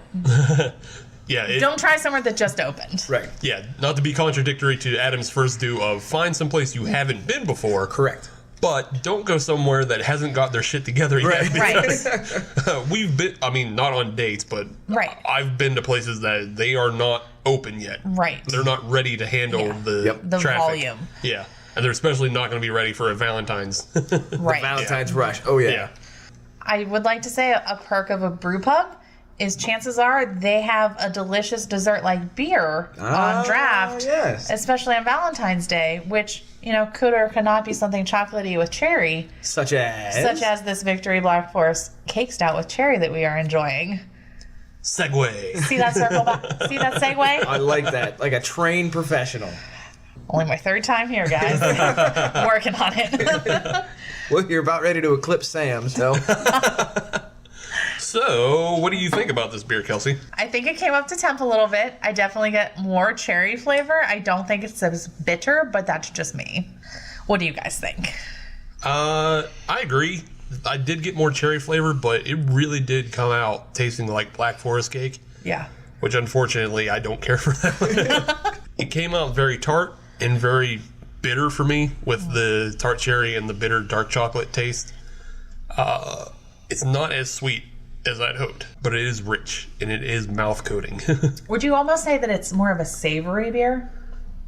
Yeah. Don't try somewhere that just opened. Right. Yeah, not to be contradictory to Adam's first do of find someplace you haven't been before. Correct. But don't go somewhere that hasn't got their shit together yet. Right. We've been, I mean, not on dates, but Right. I've been to places that they are not open yet. Right. They're not ready to handle Yeah. the The traffic. volume. Yeah. And they're especially not going to be ready for a Valentine's. Right. Valentine's rush. Oh, yeah. Yeah. I would like to say a perk of a brew pub is chances are they have a delicious dessert like beer on draft, yes. especially on Valentine's Day, which, you know, could or could not be something chocolatey with cherry, Such as this Victory Black Forest cake stout with cherry that we are enjoying. Segway. See that circle back? See that segue? I like that. Like a trained professional. Only my third time here, guys. Working on it. Well, you're about ready to eclipse Sam, so. So, what do you think about this beer, Kelsey? I think it came up to temp a little bit. I definitely get more cherry flavor. I don't think it's as bitter, but that's just me. What do you guys think? I agree. I did get more cherry flavor, but it really did come out tasting like Black Forest cake, Yeah. which unfortunately I don't care for that. It came out very tart and very bitter for me with the tart cherry and the bitter dark chocolate taste. It's not as sweet as I'd hoped, but it is rich and it is mouth coating. Would you almost say that it's more of a savory beer?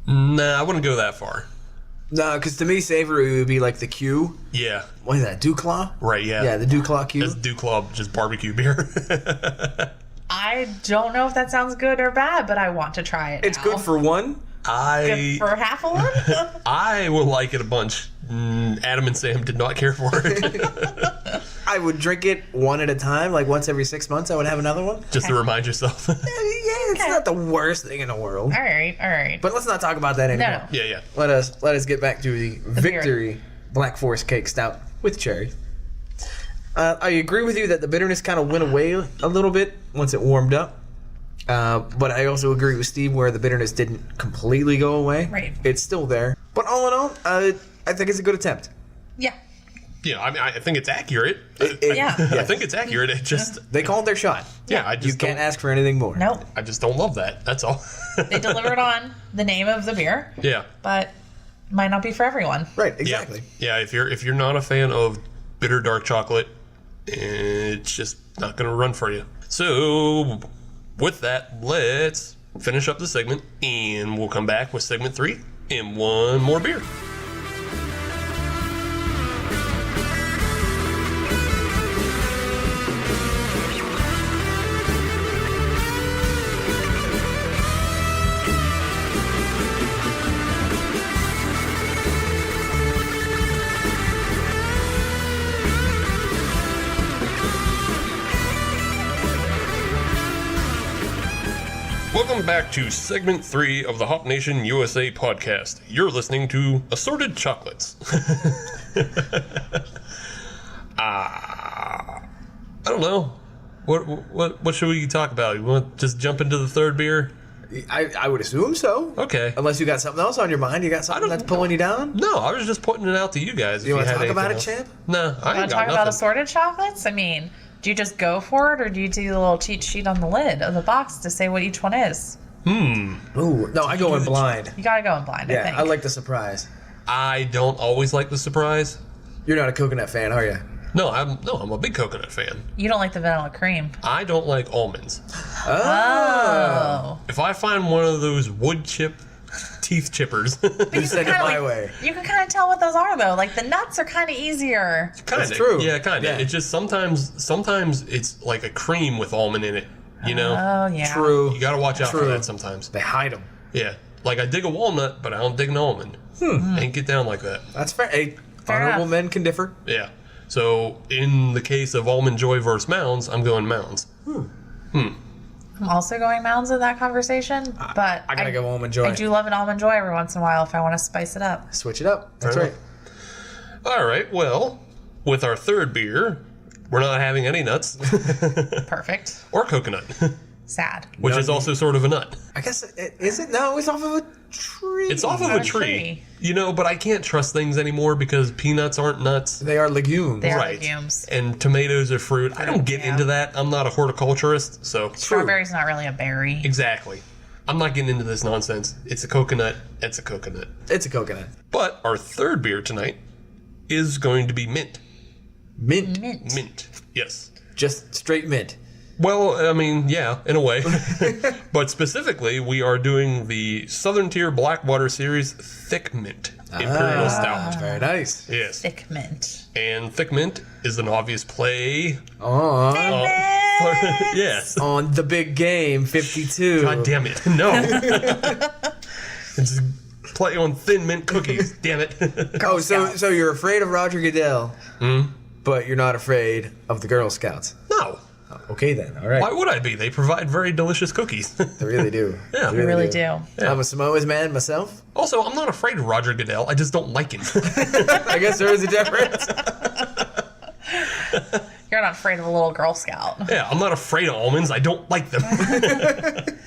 Nah, I wouldn't go that far. No, because to me, savory would be like the Q. Yeah, What is that, Duclaw? right, yeah. Yeah, the Duclaw Q. That's Duclaw, just barbecue beer. I don't know if that sounds good or bad, but I want to try it It's now. good for one. Good for half a one? I will like it a bunch. Adam and Sam did not care for it. I would drink it one at a time, like once every 6 months I would have another one. Just to remind yourself. Yeah, it's not the worst thing in the world. All right. But let's not talk about that anymore. No. Yeah. Let us get back to the Victory Black Forest Cake Stout with cherry. I agree with you that the bitterness kind of went away a little bit once it warmed up. But I also agree with Steve where the bitterness didn't completely go away. Right. It's still there. But all in all, I think it's a good attempt. Yeah. I mean, I think it's accurate. Yeah. I think it's accurate. It just, They called their shot. I just You can't don't, ask for anything more. Nope. I just don't love that. That's all. They delivered on the name of the beer, Yeah. but might not be for everyone. Right, exactly. Yeah. If you're not a fan of bitter dark chocolate, it's just not going to run for you. So, with that, let's finish up the segment, and we'll come back with segment 3 and one more beer. Welcome back to segment 3 of the Hop Nation USA podcast. You're listening to Assorted Chocolates. I don't know. What should we talk about? You want to just jump into the third beer? I would assume so. Okay. Unless you got something else on your mind. You got something that's pulling you down? No, I was just putting it out to you guys. You want to had talk about it, anything champ? else. No, I Want ain't to got talk nothing. about assorted chocolates? I mean, do you just go for it, or do you do the little cheat sheet on the lid of the box to say what each one is? Ooh, no, I go in blind. You gotta go in blind, I Yeah, think. I like the surprise. I don't always like the surprise. You're not a coconut fan, are you? No, I'm a big coconut fan. You don't like the vanilla cream. I don't like almonds. Oh. If I find one of those wood chip teeth chippers, You send it my way. You can kind of tell what those are, though. Like, the nuts are kind of easier. kind of That's true. Yeah, kind of. Yeah. It's just sometimes it's like a cream with almond in it. You know, Oh, yeah. True. you got to watch out for True. that sometimes. They hide them. Yeah, like I dig a walnut, but I don't dig an almond. Ain't get down like that. That's fair. Hey, Fair honorable enough. men can differ. Yeah. So in the case of Almond Joy versus Mounds, I'm going Mounds. I'm also going mounds in that conversation, but I gotta go almond joy. I do love an almond joy every once in a while if I want to spice it up. Switch it up. That's Fair right. All right. Well, with our third beer, we're not having any nuts Perfect. or coconut, Sad. which is None. also sort of a nut. I guess is it? No, it's off of a tree. It's off of Not a a tree. tree. You know, but I can't trust things anymore because peanuts aren't nuts. They are legumes. They are Right. legumes. And tomatoes are fruit. I don't get Yeah. into that. I'm not a horticulturist, so Strawberry's not really a berry. exactly. I'm not getting into this nonsense. It's a coconut. It's a coconut. It's a coconut. But our third beer tonight is going to be mint. Mint. Mint. Mint. Yes. Just straight mint. Well, I mean, yeah, in a way. But specifically, we are doing the Southern Tier Blackwater Series Thick Mint Imperial Stout. Very nice. Yes. Thick mint. And Thick Mint is an obvious play. On Yes. on the big game 52. God damn it. No. It's play on Thin Mint cookies. Damn it. Oh, so you're afraid of Roger Goodell, but you're not afraid of the Girl Scouts. No. Okay then. All right. Why would I be? They provide very delicious cookies. They really do. Yeah. They They Really do. I'm a Samoa's man myself. Also, I'm not afraid of Roger Goodell. I just don't like him. I guess there is a difference. You're not afraid of a little Girl Scout. Yeah, I'm not afraid of almonds. I don't like them.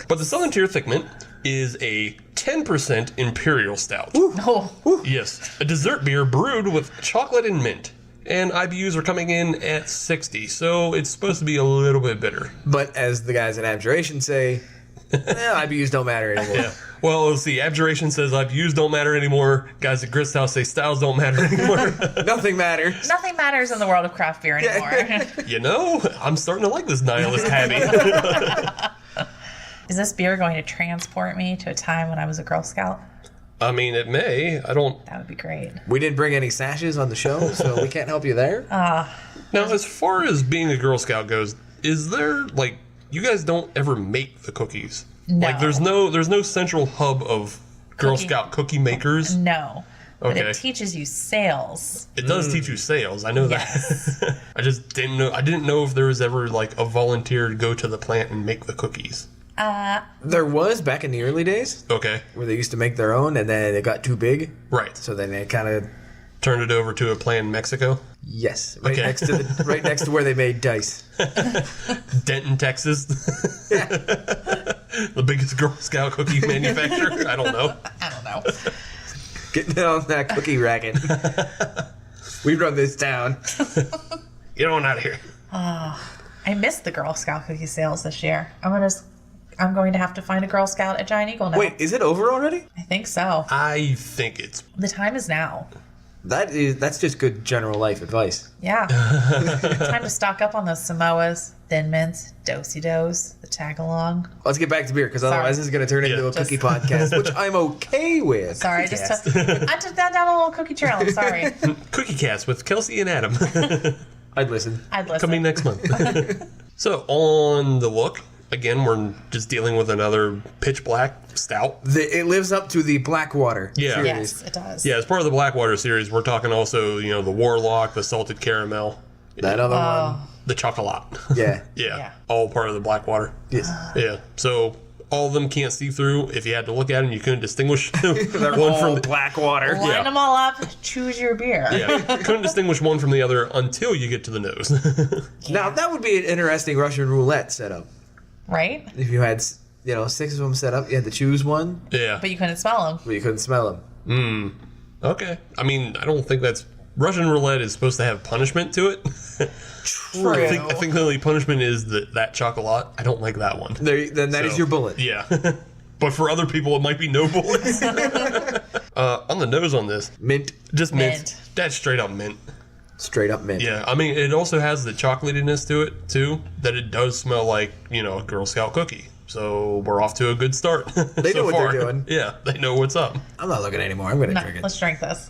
But the Southern Tier Thick Mint is a 10% Imperial Stout. Oh, Yes, a dessert beer brewed with chocolate and mint. And IBUs are coming in at 60, so it's supposed to be a little bit bitter. But as the guys at Abjuration say, IBUs don't matter anymore. Yeah. Well, let's see. Abjuration says IBUs don't matter anymore. Guys at Grist House say styles don't matter anymore. Nothing matters. nothing matters in the world of craft beer anymore. You know, I'm starting to like this nihilist Tabby. Is this beer going to transport me to a time when I was a Girl Scout? I mean, it may. I don't. That would be great. We didn't bring any sashes on the show, so we can't help you there. Now, as far as being a Girl Scout goes, is there, like, you guys don't ever make the cookies? No. Like, there's no central hub of Girl Cookie. Scout cookie makers? No. But Okay. it teaches you sales. It does teach you sales. I know Yes. that. I just didn't know. I didn't know if there was ever, like, a volunteer to go to the plant and make the cookies. There was back in the early days Okay. where they used to make their own, and then it got too big, Right. so then they kind of Turned it over to a plant in Mexico. yes, right Okay. right next to where they made dice. Denton, Texas. The biggest Girl Scout cookie manufacturer. I don't know. I don't know. Getting on that cookie racket. We run this town. Get on out of here. I missed the Girl Scout cookie sales this year. I'm going to have to find a Girl Scout at Giant Eagle now. Wait, is it over already? I think so. I think it's... The time is now. That's just good general life advice. Yeah. Time to stock up on those Samoas, Thin Mints, Do-si-dos, the tag-along. Let's get back to beer, because otherwise this is going to turn into a cookie podcast, which I'm okay with. Sorry, I just took that down a little cookie trail. I'm sorry. Cookie Cast with Kelsey and Adam. I'd listen. Coming next month. So, on the look, again, we're just dealing with another pitch black stout. It lives up to the Blackwater Yeah. series. Yes, it does. Yeah, as part of the Blackwater series, we're talking also, the Warlock, the Salted Caramel, That other one. the Chocolat. Yeah. Yeah, all part of the Blackwater. Yes. Yeah, so all of them can't see through. If you had to look at them, you couldn't distinguish They're one all from the... Blackwater. Line them all up. Choose your beer. Yeah, couldn't distinguish one from the other until you get to the nose. Now, that would be an interesting Russian roulette setup. Right? If you had, 6 of them set up, you had to choose one, Yeah. But you couldn't smell them. but you couldn't smell them. Okay. I mean, I don't think that's... Russian roulette is supposed to have punishment to it. True. I think the only punishment is that chocolat. I don't like that one. Then that is So, your bullet. Yeah. But for other people, it might be no bullets. On the nose on this, Mint. just mint. Mint. That's straight up mint. Straight up mint. Yeah. I mean, it also has the chocolatiness to it, too, that it does smell like, a Girl Scout cookie. So we're off to a good start. They know what they're doing. Yeah, they know what's up. I'm not looking anymore. I'm going to No, drink it. let's drink this.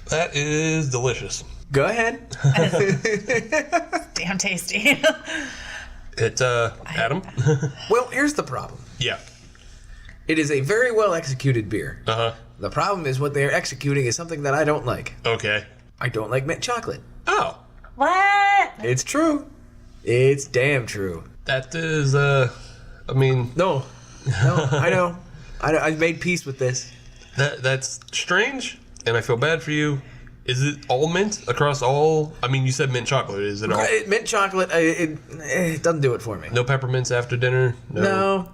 That is delicious. Go ahead. Damn tasty. It's, Adam? Well, here's the problem. Yeah. It is a very well executed beer. Uh-huh. The problem is what they're executing is something that I don't like. Okay. I don't like mint chocolate. Oh. What? It's true. It's damn true. That is, I mean, No, I know. I've made peace with this. that's strange, and I feel bad for you. Is it all mint across all? I mean, you said mint chocolate. Is it all? Mint chocolate, it doesn't do it for me. No peppermints after dinner? No.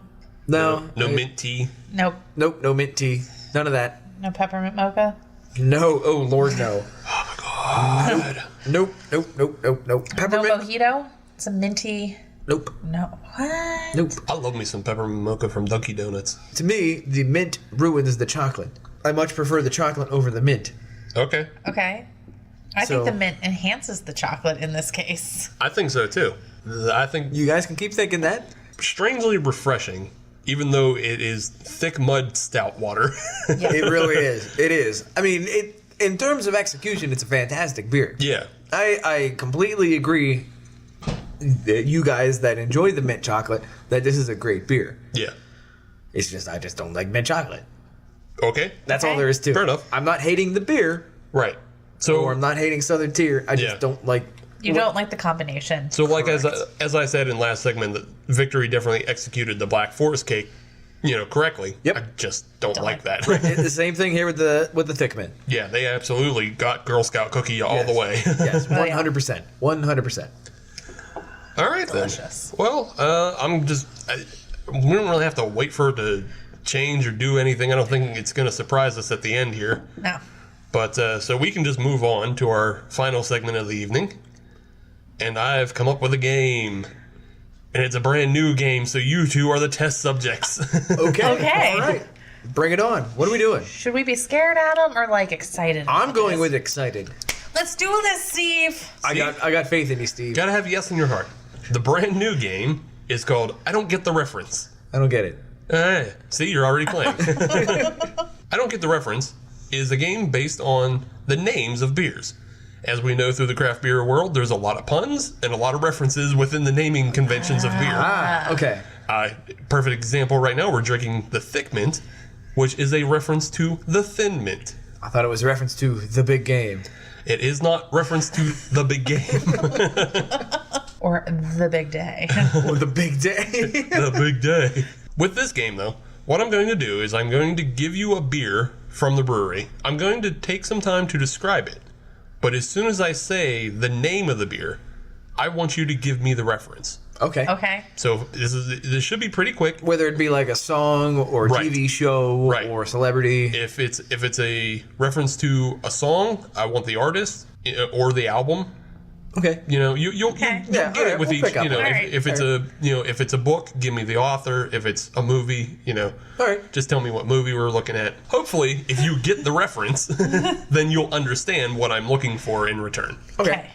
No mint tea? Nope. Nope, no mint tea. None of that. No peppermint mocha? No, oh Lord, no. Oh, my God. Nope. No Peppermint? mojito? It's a minty... Nope. No. What? Nope. I love me some peppermint mocha from Dunkin' Donuts. To me, the mint ruins the chocolate. I much prefer the chocolate over the mint. Okay. Okay. I So- think the mint enhances the chocolate in this case. I think so, too. I think You guys can keep thinking that. strangely refreshing, even though it is thick mud stout water. It really is. It is. I mean, in terms of execution, it's a fantastic beer. Yeah. I completely agree that you guys that enjoy the mint chocolate, that this is a great beer. Yeah. It's just, I just don't like mint chocolate. Okay. That's Okay. all there is to it. Fair enough. I'm not hating the beer, Right. So, or I'm not hating Southern Tier. I just Yeah. don't like... You don't like the combination. So, like as Correct. I said in last segment, that Victory definitely executed the Black Forest cake, correctly. Yep. I just don't like that. It's the same thing here with the thick mint. Yeah, they absolutely got Girl Scout cookie all the way. Yes, Oh, yeah. 100%. 100%. All right Delicious. then. Well, we don't really have to wait for it to change or do anything. I don't think it's going to surprise us at the end here. No. But so we can just move on to our final segment of the evening. And I've come up with a game. And it's a brand new game, so you two are the test subjects. Okay. Okay. All right. Bring it on. What are we doing? Should we be scared, Adam, or like excited? I'm about going this? with excited. Let's do this, Steve. I got faith in you, Steve. Gotta have yes in your heart. The brand new game is called I Don't Get the Reference. I don't get it. See, you're already playing. I Don't Get the Reference is a game based on the names of beers. As we know through the craft beer world, there's a lot of puns and a lot of references within the naming conventions of beer. Okay. Perfect example right now, we're drinking the thick mint, which is a reference to the thin mint. I thought it was a reference to the big game. It is not reference to the big game. Or the big day. Or the big day. The big day. With this game, though, what I'm going to do is I'm going to give you a beer from the brewery. I'm going to take some time to describe it. But as soon as I say the name of the beer, I want you to give me the reference. Okay. Okay. So this should be pretty quick. Whether it be like a song or a Right. TV show Right. or a celebrity. If it's a reference to a song, I want the artist or the album. Okay. You'll Okay. you'll Yeah, get all right, it with we'll each. pick up on it. Alright. If it's if it's a book, give me the author. If it's a movie, All right. just tell me what movie we're looking at. Hopefully, if you get the reference, then you'll understand what I'm looking for in return. Okay.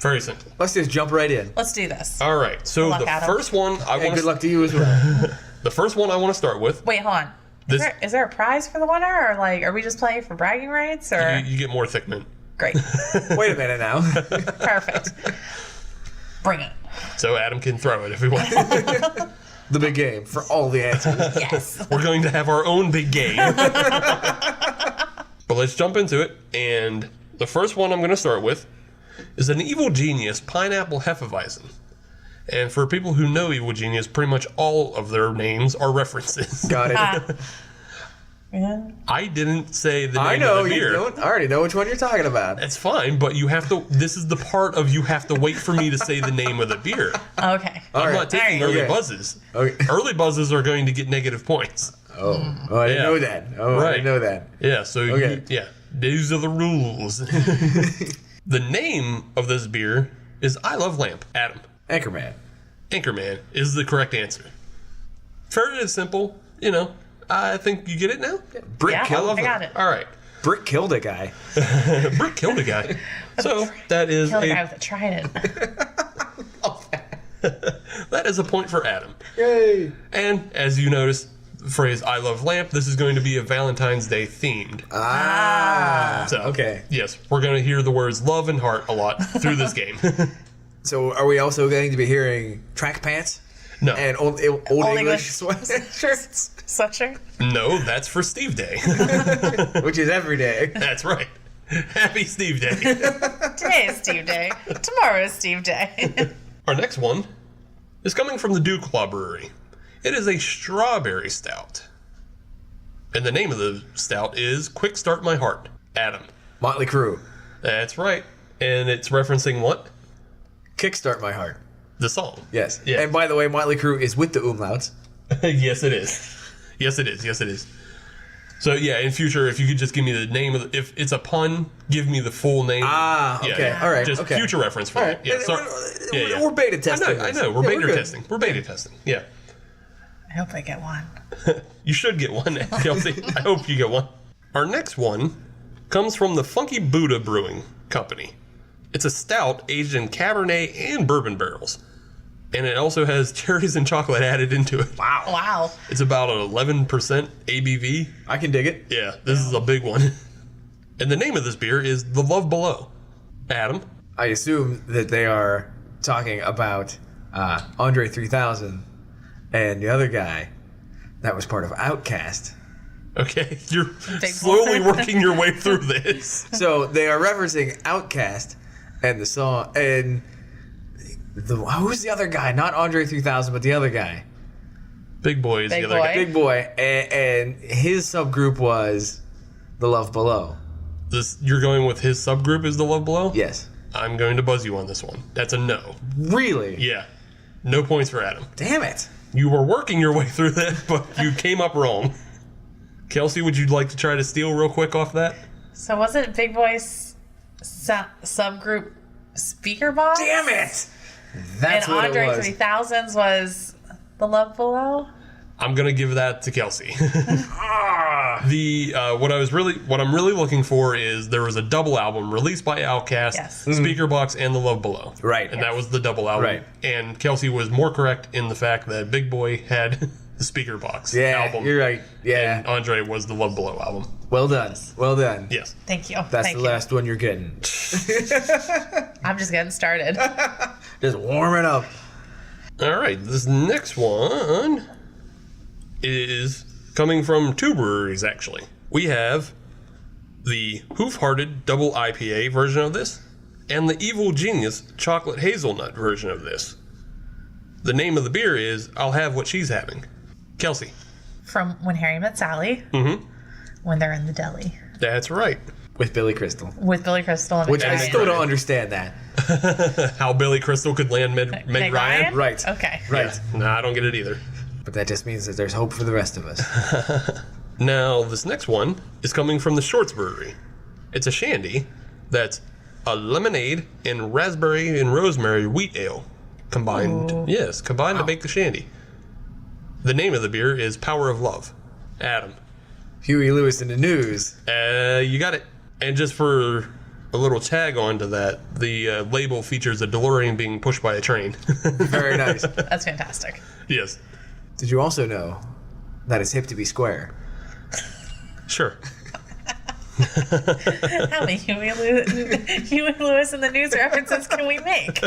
Very simple. Let's just jump right in. Let's do this. All right. So Good luck, the Adam. first one I Hey, want good luck to you as well. the first one I want to start with. Wait, hold on. This- Is there a prize for the winner, or like, are we just playing for bragging rights, or You get more thick mint. great, Wait a minute now. perfect. Bring it. So Adam can throw it if he wants. The big game for all the answers. Yes. We're going to have our own big game. But let's jump into it. And the first one I'm going to start with is an Evil Genius Pineapple Hefeweizen. And for people who know Evil Genius, pretty much all of their names are references. Got it. Man. I didn't say the name I know of the you beer. don't. I already know which one you're talking about. That's fine, but you have to. This is the part of you have to wait for me to say the name of the beer. Okay. All I'm right. not taking Alright. early Okay. buzzes. Okay. Early buzzes are going to get negative points. Oh, I didn't Yeah. know that. Oh, I Right. didn't know that. Yeah, so Okay. these are the rules. The name of this beer is I Love Lamp. Adam, Anchorman. Anchorman is the correct answer. Fairly simple, I think you get it now. Brick Yeah, killed. I got it. All right, Brick killed a guy. Brick killed a guy. So that is Kill the guy with a trident. that is a point for Adam. Yay! And as you notice, the phrase I Love Lamp. This is going to be a Valentine's Day themed. So okay. yes, we're going to hear the words love and heart a lot through this game. So are we also going to be hearing track pants No. and old English sweatshirts, Sweatshirt. No, that's for Steve Day. which is every day? That's right. Happy Steve Day. Today is Steve Day. Tomorrow is Steve Day. Our next one is coming from the Duke Law Brewery. It is a strawberry stout. And the name of the stout is Quick Start My Heart. Adam. Motley Crue. That's right. And it's referencing what? Kickstart My Heart. The song. Yes. Yeah. And by the way, Motley Crue is with the umlauts. Yes, it is. Yes, it is. Yes, it is. So yeah, in future, if you could just give me the name of if it's a pun, give me the full name. Ah, Yeah, okay. yeah. All right. Just okay. future reference for All that. right. Yeah, sorry. Yeah. We're beta testing. I this. know. We're Yeah, beta good. testing. We're beta testing. Yeah. I hope I get one. You should get one, Kelsey. I hope you get one. Our next one comes from the Funky Buddha Brewing Company. It's a stout aged in Cabernet and bourbon barrels. And it also has cherries and chocolate added into it. Wow. Wow. It's about an 11% ABV. I can dig it. Yeah, this is a big one. And the name of this beer is The Love Below. Adam? I assume that they are talking about Andre 3000 and the other guy that was part of Outkast. Okay, you're Big slowly one. working your way through this. So they are referencing Outkast and the song and who's the other guy? Not Andre 3000, but the other guy. Big Boy is Big the other Boy. guy. Big Boy, and his subgroup was The Love Below. You're going with his subgroup is The Love Below? Yes. I'm going to buzz you on this one. That's a no. Really? Yeah. No points for Adam. Damn it. You were working your way through that, but you came up wrong. Kelsey, would you like to try to steal real quick off that? So wasn't Big Boy's subgroup Speaker Box? Damn it. That's And what Andre it was. 3000's was The Love Below? I'm gonna give that to Kelsey. Ah. What I'm really looking for is there was a double album released by Outkast, Yes. Speaker Box, and The Love Below. Right. And that was the double album. Right. And Kelsey was more correct in the fact that Big Boy had the Speaker Box Yeah, album. you're right. Yeah. And Andre was the Love Below album. Well done. Well done. Yes. Thank you. That's Thank the you. last one you're getting. I'm just getting started. Just warming up. All right. This next one is coming from two breweries, actually. We have the Hoof-Hearted Double IPA version of this and the Evil Genius Chocolate Hazelnut version of this. The name of the beer is I'll Have What She's Having. Kelsey. From When Harry Met Sally. Mm-hmm. When they're in the deli. That's right. With Billy Crystal. With Billy Crystal and Which I Victoria. still don't understand that. How Billy Crystal could land Meg Ryan? Right. Okay. Right. No, I don't get it either. But that just means that there's hope for the rest of us. Now, this next one is coming from the Shorts Brewery. It's a shandy that's a lemonade and raspberry and rosemary wheat ale combined. Ooh. Yes, combined to make the shandy. The name of the beer is Power of Love. Adam. Huey Lewis in the news. You got it. And just for a little tag on to that, the label features a DeLorean being pushed by a train. Very nice. That's fantastic. Yes. Did you also know that it's hip to be square? Sure. How many Huey Lewis in the news references can we make?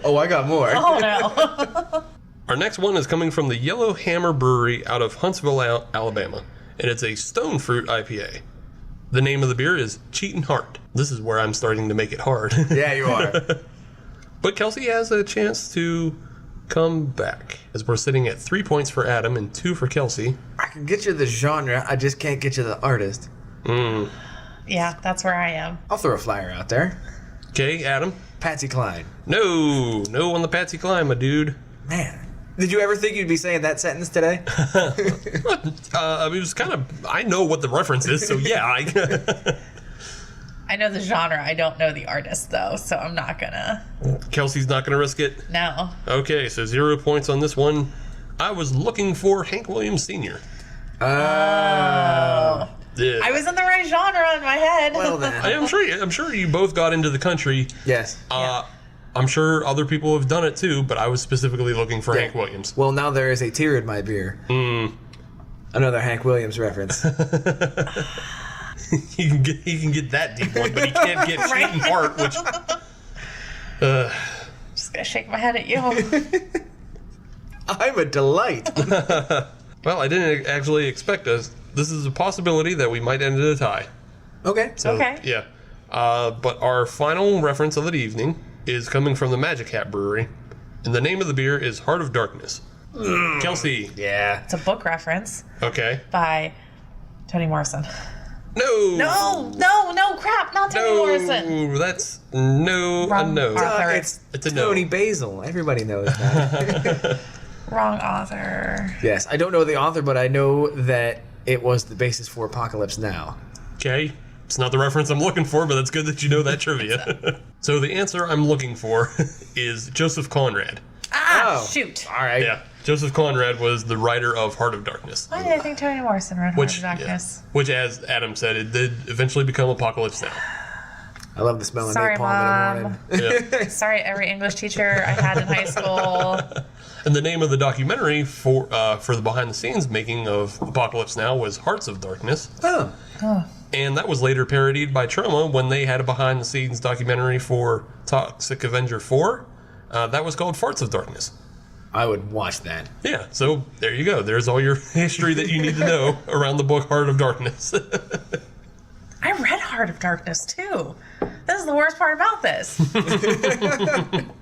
Oh, I got more. Oh, no. Our next one is coming from the Yellow Hammer Brewery out of Huntsville, Alabama. And it's a stone fruit IPA. The name of the beer is Cheatin' Heart. This is where I'm starting to make it hard. Yeah, you are. But Kelsey has a chance to come back, as we're sitting at 3 points for Adam and 2 for Kelsey. I can get you the genre, I just can't get you the artist. Yeah, that's where I am. I'll throw a flyer out there. Okay, Adam. Patsy Cline. No on the Patsy Cline, my dude. Man, did you ever think you'd be saying that sentence today? It was kind of, I know what the reference is, so yeah. I know the genre. I don't know the artist, though, so I'm not gonna. Kelsey's not going to risk it? No. Okay, so 0 points on this one. I was looking for Hank Williams Sr. Oh. Yeah. I was in the right genre in my head. Well then. I'm sure you both got into the country. Yes. I'm sure other people have done it too, but I was specifically looking for Yeah. Hank Williams. Well, now there is a tear in my beer. Another Hank Williams reference. He can get that deep one, but he can't get Right. Cheatin' Heart, which Just gonna shake my head at you. I'm a delight. well, I didn't actually expect us. This is a possibility that we might end in a tie. Okay. So, Okay. Yeah. But our final reference of the evening is coming from the Magic Hat Brewery, and the name of the beer is Heart of Darkness. Kelsey. Yeah. It's a book reference Okay. by Toni Morrison. No. No, crap, not Toni Morrison. That's no. Wrong No. author. It's a no. Tony Basil. Everybody knows that. Wrong author. Yes, I don't know the author, but I know that it was the basis for Apocalypse Now. Okay. It's not the reference I'm looking for, but that's good that you know that trivia. So the answer I'm looking for is Joseph Conrad. Ah, Oh. shoot. All right. Yeah. Joseph Conrad was the writer of Heart of Darkness. Why did I think Toni Morrison wrote Heart of Yeah. Darkness? Which, as Adam said, it did eventually become Apocalypse Now. I love the smell of Sorry, napalm in the Mom. morning. Yeah. Sorry, every English teacher I had in high school. And the name of the documentary for the behind-the-scenes making of Apocalypse Now was Hearts of Darkness. Oh. And that was later parodied by Troma when they had a behind-the-scenes documentary for Toxic Avenger 4. That was called Farts of Darkness. I would watch that. Yeah, so there you go. There's all your history that you need to know around the book Heart of Darkness. I read Heart of Darkness too. This is the worst part about this.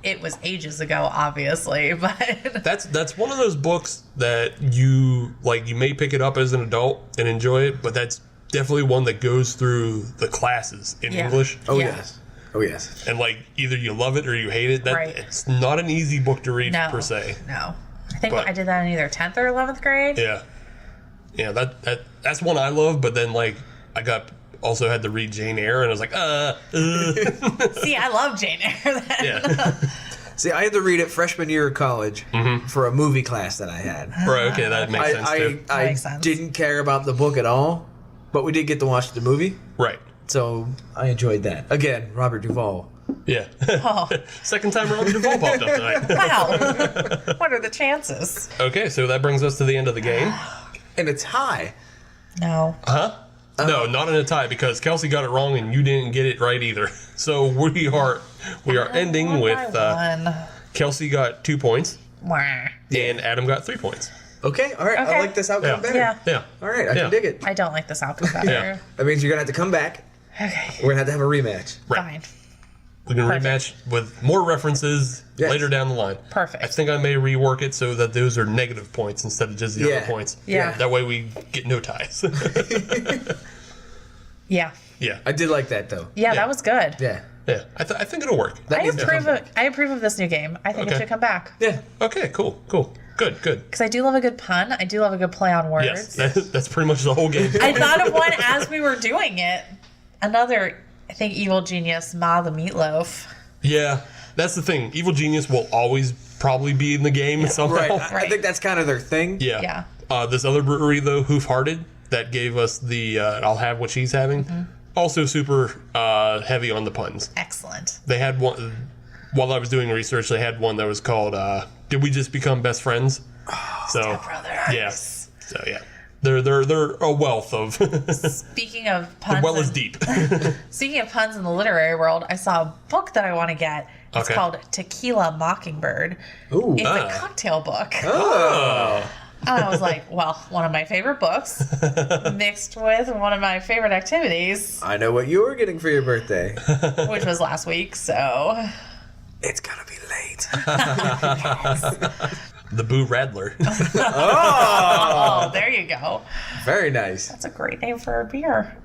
It was ages ago, obviously, but That's one of those books that you may pick it up as an adult and enjoy it, but that's definitely one that goes through the classes in Yeah. English. Oh, Yeah. yes. Oh, yes. And either you love it or you hate it. Right. It's not an easy book to read no, per se. no. I think But- I did that in either 10th or 11th grade. Yeah. Yeah, that's one I love, but then I also had to read Jane Eyre and I was like, See, I love Jane Eyre then. yeah. See, I had to read it freshman year of college for a movie class that I had. Right, okay, that makes sense too. I Makes sense. didn't care about the book at all, but we did get to watch the movie, Right. so I enjoyed that. Again, Robert Duvall. Yeah. Oh, Second time Robert Duvall popped up tonight. wow. What are the chances? Okay, so that brings us to the end of the game. And it's high. No. Huh? No, not in a tie because Kelsey got it wrong and you didn't get it right either. So we are ending One with by one. Kelsey got 2 points Wah. and Adam got 3 points. Okay, all right. I Okay. like this outcome Yeah. better. Yeah. Yeah. All right, I Yeah. can dig it. I don't like this outcome better. Yeah. That means you're going to have to come back. Okay. We're going to have a rematch. Right. Fine. We can Perfect. rematch with more references Yes. later down the line. Perfect. I think I may rework it so that those are negative points instead of just the Yeah. other points. Yeah. That way we get no ties. Yeah. yeah. I did like that, though. Yeah, Yeah. that was good. Yeah. Yeah, I think it'll work. That I needs to come approve of this new game. I think it Okay. should come back. Yeah. Okay, cool. Good. Because I do love a good pun. I do love a good play on words. Yes, that's pretty much the whole game. I thought of one as we were doing it. Another, I think, evil genius, Ma the Meatloaf. Yeah, that's the thing. Evil Genius will always probably be in the game somehow. Right. I think that's kind of their thing. Yeah. Yeah. This other brewery, though, Hoof Hearted, that gave us the I'll have what she's having. Also super heavy on the puns. Excellent. They had one, while I was doing research, they had one that was called Did We Just Become Best Friends? So, Brothers. yeah. So, yeah. They're a wealth of. Speaking of puns, The well is deep. Speaking of puns in the literary world, I saw a book that I want to get. It's Okay. called Tequila Mockingbird. Ooh. It's a cocktail book. Oh. And I was like, well, one of my favorite books mixed with one of my favorite activities, I know what you were getting for your birthday. which was last week. So, It's gonna be late. The Boo Radler. oh, there you go. Very nice. That's a great name for a beer.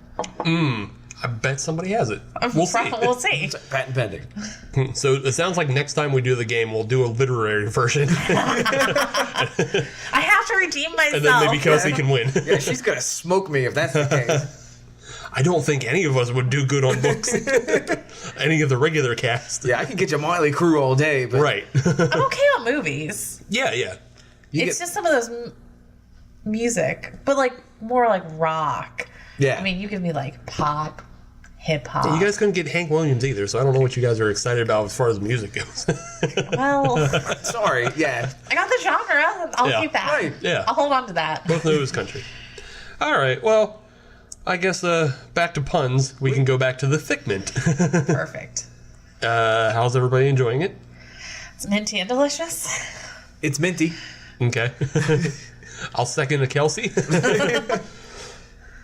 I bet somebody has it. We'll see. We'll see. Patent pending. So it sounds like next time we do the game, we'll do a literary version. I have to redeem myself. And then maybe Kelsey can win. Yeah, she's gonna smoke me if that's the case. I don't think any of us would do good on books. Any of the regular cast. Yeah, I can get your Motley Crue all day, but Right. I'm okay on movies. Yeah. It's just some of those music, but like more like rock. Yeah. I mean, you give me like pop, hip hop. You guys couldn't get Hank Williams either, so I don't know what you guys are excited about as far as music goes. Well, sorry. Yeah. I got the genre. I'll Yeah. keep that. Right. Yeah. I'll hold on to that. Both know his country. All right. Well, I guess back to puns. We can go back to the thick mint. Perfect. How's everybody enjoying it? It's minty and delicious. It's minty. Okay. I'll second a Kelsey.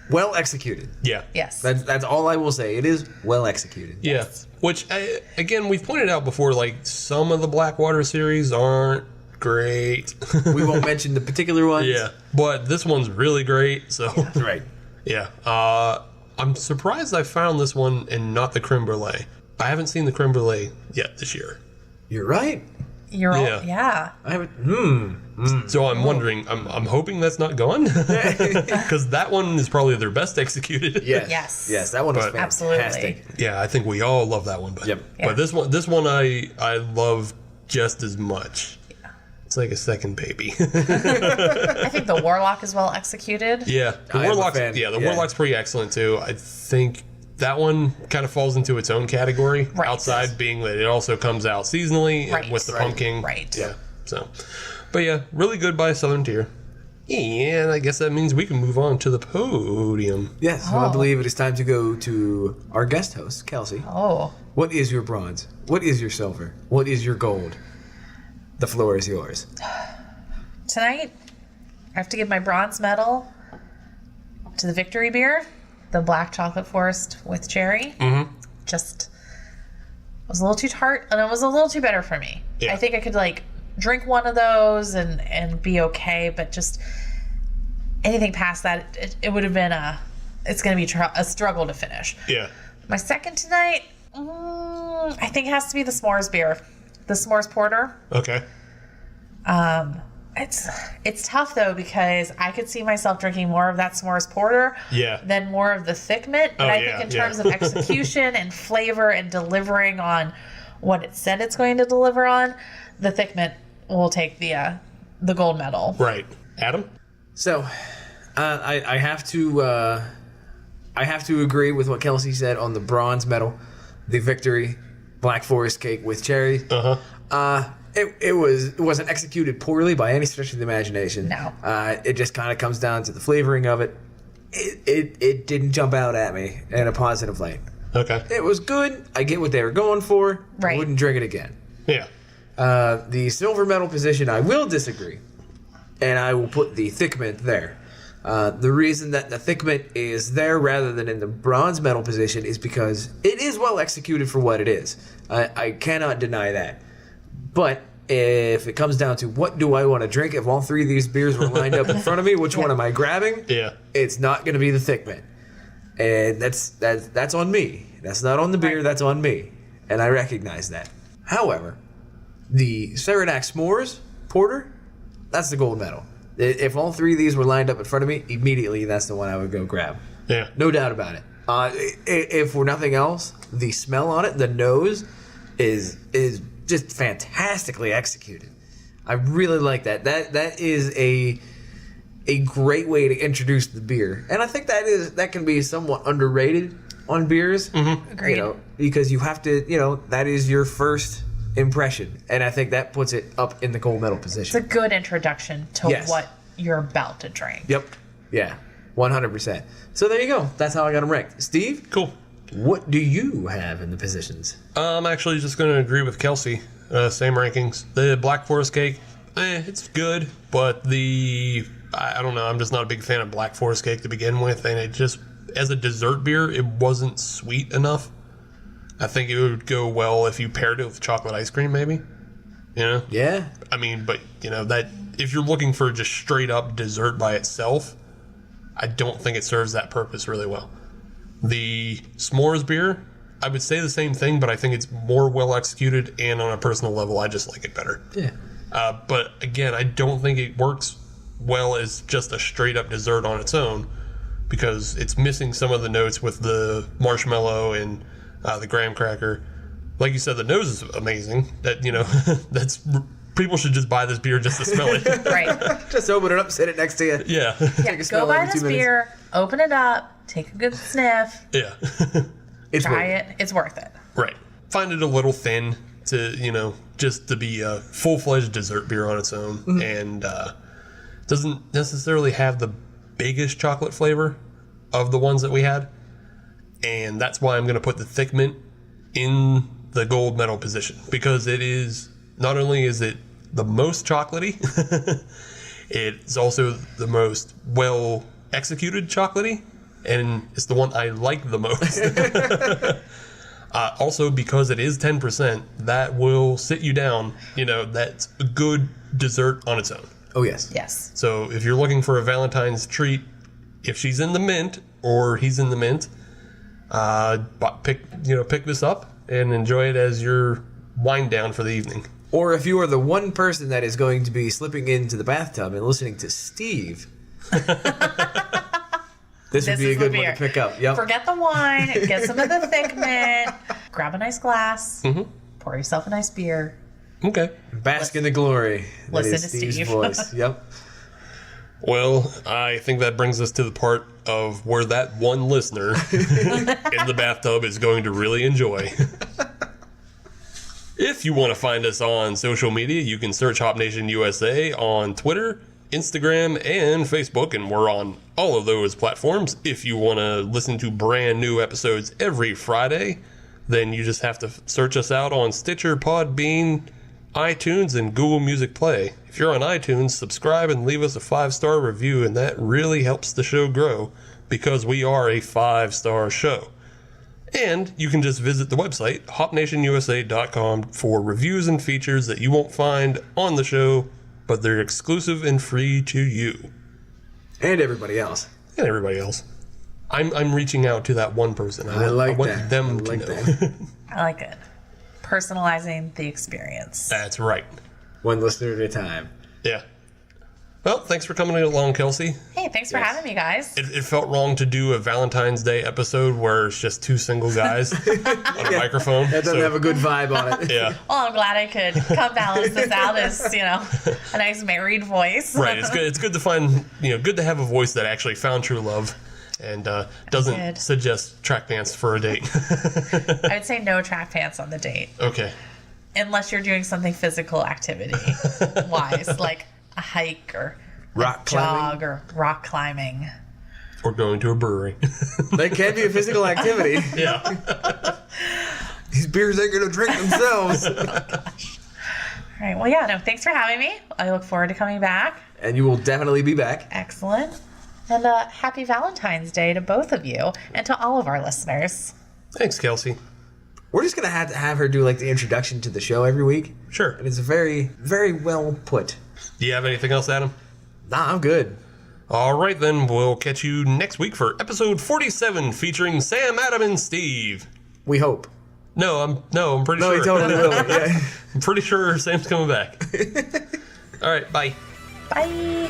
Well executed. Yeah. Yes. That's all I will say. It is well executed. Yeah. Which, again, we've pointed out before, like, some of the Blackwater series aren't great. We won't mention the particular ones. Yeah. But this one's really great, so. Right. Yeah. I'm surprised I found this one and not the creme brulee. I haven't seen the creme brulee yet this year. You're right. You're Yeah. all, yeah. I haven't. So I'm wondering, I'm hoping that's not gone. Because that one is probably their best executed. Yes. Yes. That one was But- fantastic. Absolutely. Yeah, I think we all love that one. But, Yep. but this one I love just as much. It's like a second baby. I think the Warlock is well executed. Yeah, the I am a Warlock's fan. the Yeah. Warlock's pretty excellent too. I think that one kind of falls into its own category. Right. Outside being that it also comes out seasonally Right. with the Right. pumpkin. Right. Yeah. So, but yeah, really good by Southern Tier. And I guess that means we can move on to the podium. Yes. So I believe it is time to go to our guest host, Kelsey. Oh. What is your bronze? What is your silver? What is your gold? The floor is yours. Tonight, I have to give my bronze medal to the Victory beer, the Black Chocolate Forest with cherry. Mm-hmm. Just was a little too tart, and it was a little too bitter for me. Yeah. I think I could like drink one of those and be okay, but just anything past that, it would have been it's going to be a struggle to finish. Yeah. My second tonight, I think it has to be the s'mores beer, the s'mores porter. Okay. It's tough though because I could see myself drinking more of that s'mores porter Yeah. than more of the thick mint. But Oh, I yeah, think in yeah. terms of execution and flavor and delivering on what it said it's going to deliver on, the thick mint will take the gold medal. Right. Adam? So, I have to agree with what Kelsey said on the bronze medal, the Victory Black Forest cake with cherry. It wasn't executed poorly by any stretch of the imagination. No. It just kind of comes down to the flavoring of it. It didn't jump out at me in a positive light. Okay. It was good. I get what they were going for. I Right. wouldn't drink it again. Yeah. The silver medal position, I will disagree, and I will put the thick mint there. The reason that the thick mint is there rather than in the bronze medal position is because it is well executed for what it is. I cannot deny that. But if it comes down to what do I want to drink, if all three of these beers were lined up in front of me, which one am I grabbing? Yeah. It's not going to be the thick mint, and that's on me. That's not on the beer. Right. That's on me. and I recognize that. However, the Saranac S'mores Porter, that's the gold medal. If all three of these were lined up in front of me, immediately that's the one I would go grab. Yeah. No doubt about it. If for nothing else, the smell on it, the nose, is just fantastically executed. I really like that. That is a great way to introduce the beer, and I think that can be somewhat underrated on beers. Mm-hmm. Agreed. Because you have to, that is your first impression, and I think that puts it up in the gold medal position. It's a good introduction to Yes. what you're about to drink. Yep. Yeah. 100%. So there you go. That's how I got them ranked. Steve, Cool. what do you have in the positions? I'm actually just going to agree with Kelsey. Same rankings. The Black Forest cake, it's good, but I don't know. I'm just not a big fan of Black Forest cake to begin with, and it just, as a dessert beer, it wasn't sweet enough. I think it would go well if you paired it with chocolate ice cream, maybe. Yeah. I mean, but that if you're looking for just straight up dessert by itself, I don't think it serves that purpose really well. The s'mores beer, I would say the same thing, but I think it's more well executed, and on a personal level, I just like it better. Yeah. But again, I don't think it works well as just a straight up dessert on its own, because it's missing some of the notes with the marshmallow and the graham cracker. Like you said, the nose is amazing. That that's people should just buy this beer just to smell it. Right. Just open it up, sit it next to you. Yeah. Yeah, a smell go buy every 2 this minutes. beer, open it up, take a good sniff, Yeah. It's try worth it. It's worth it. Right. Find it a little thin to, just to be a full-fledged dessert beer on its own. And doesn't necessarily have the biggest chocolate flavor of the ones that we had. And that's why I'm going to put the thick mint in the gold medal position. Because it is, not only is it the most chocolatey, it's also the most well-executed chocolatey. And it's the one I like the most. Also, because it is 10%, that will sit you down. That's a good dessert on its own. Oh, yes. Yes. So if you're looking for a Valentine's treat, if she's in the mint or he's in the mint, pick this up and enjoy it as your wind down for the evening. Or if you are the one person that is going to be slipping into the bathtub and listening to Steve, this would be a good one to pick up. Yep. Forget the wine. Get some of the thick mint. Grab a nice glass. Pour yourself a nice beer. Okay. Bask in the glory. That Listen is to Steve's Steve. voice. Yep. Well, I think that brings us to the part of where that one listener in the bathtub is going to really enjoy. If you want to find us on social media, you can search Hop Nation USA on Twitter, Instagram, and Facebook, and we're on all of those platforms. If you want to listen to brand new episodes every Friday, then you just have to search us out on Stitcher, Podbean, iTunes, and Google Music Play. If you're on iTunes, subscribe and leave us a 5-star review, and that really helps the show grow because we are a 5-star show. And you can just visit the website, hopnationusa.com, for reviews and features that you won't find on the show, but they're exclusive and free to you. And everybody else. And everybody else. I'm reaching out to that one person. I want them to know. that. I like it. Personalizing the experience. That's right. One listener at a time. Yeah. Well, thanks for coming along, Kelsey. Hey, thanks for having me, guys. It felt wrong to do a Valentine's Day episode where it's just two single guys on a microphone. That doesn't have a good vibe on it. Yeah. Well, I'm glad I could come balance this out as, a nice married voice. Right. It's good. It's good to find, good to have a voice that actually found true love and doesn't suggest track pants for a date. I'd say no track pants on the date. Okay. Unless you're doing something physical activity wise, like a hike or Rock a jog climbing. or rock climbing. Or going to a brewery. That can be a physical activity. Yeah. These beers ain't gonna drink themselves. All right. Well, yeah, no, thanks for having me. I look forward to coming back. And you will definitely be back. Excellent. And happy Valentine's Day to both of you and to all of our listeners. Thanks, Kelsey. We're just gonna have to have her do like the introduction to the show every week. Sure. And it's very, very well put. Do you have anything else, Adam? Nah, I'm good. All right, then. We'll catch you next week for episode 47 featuring Sam, Adam, and Steve. We hope. No, I'm pretty No, sure. he totally will. Yeah. I'm pretty sure Sam's coming back. All right, bye. Bye.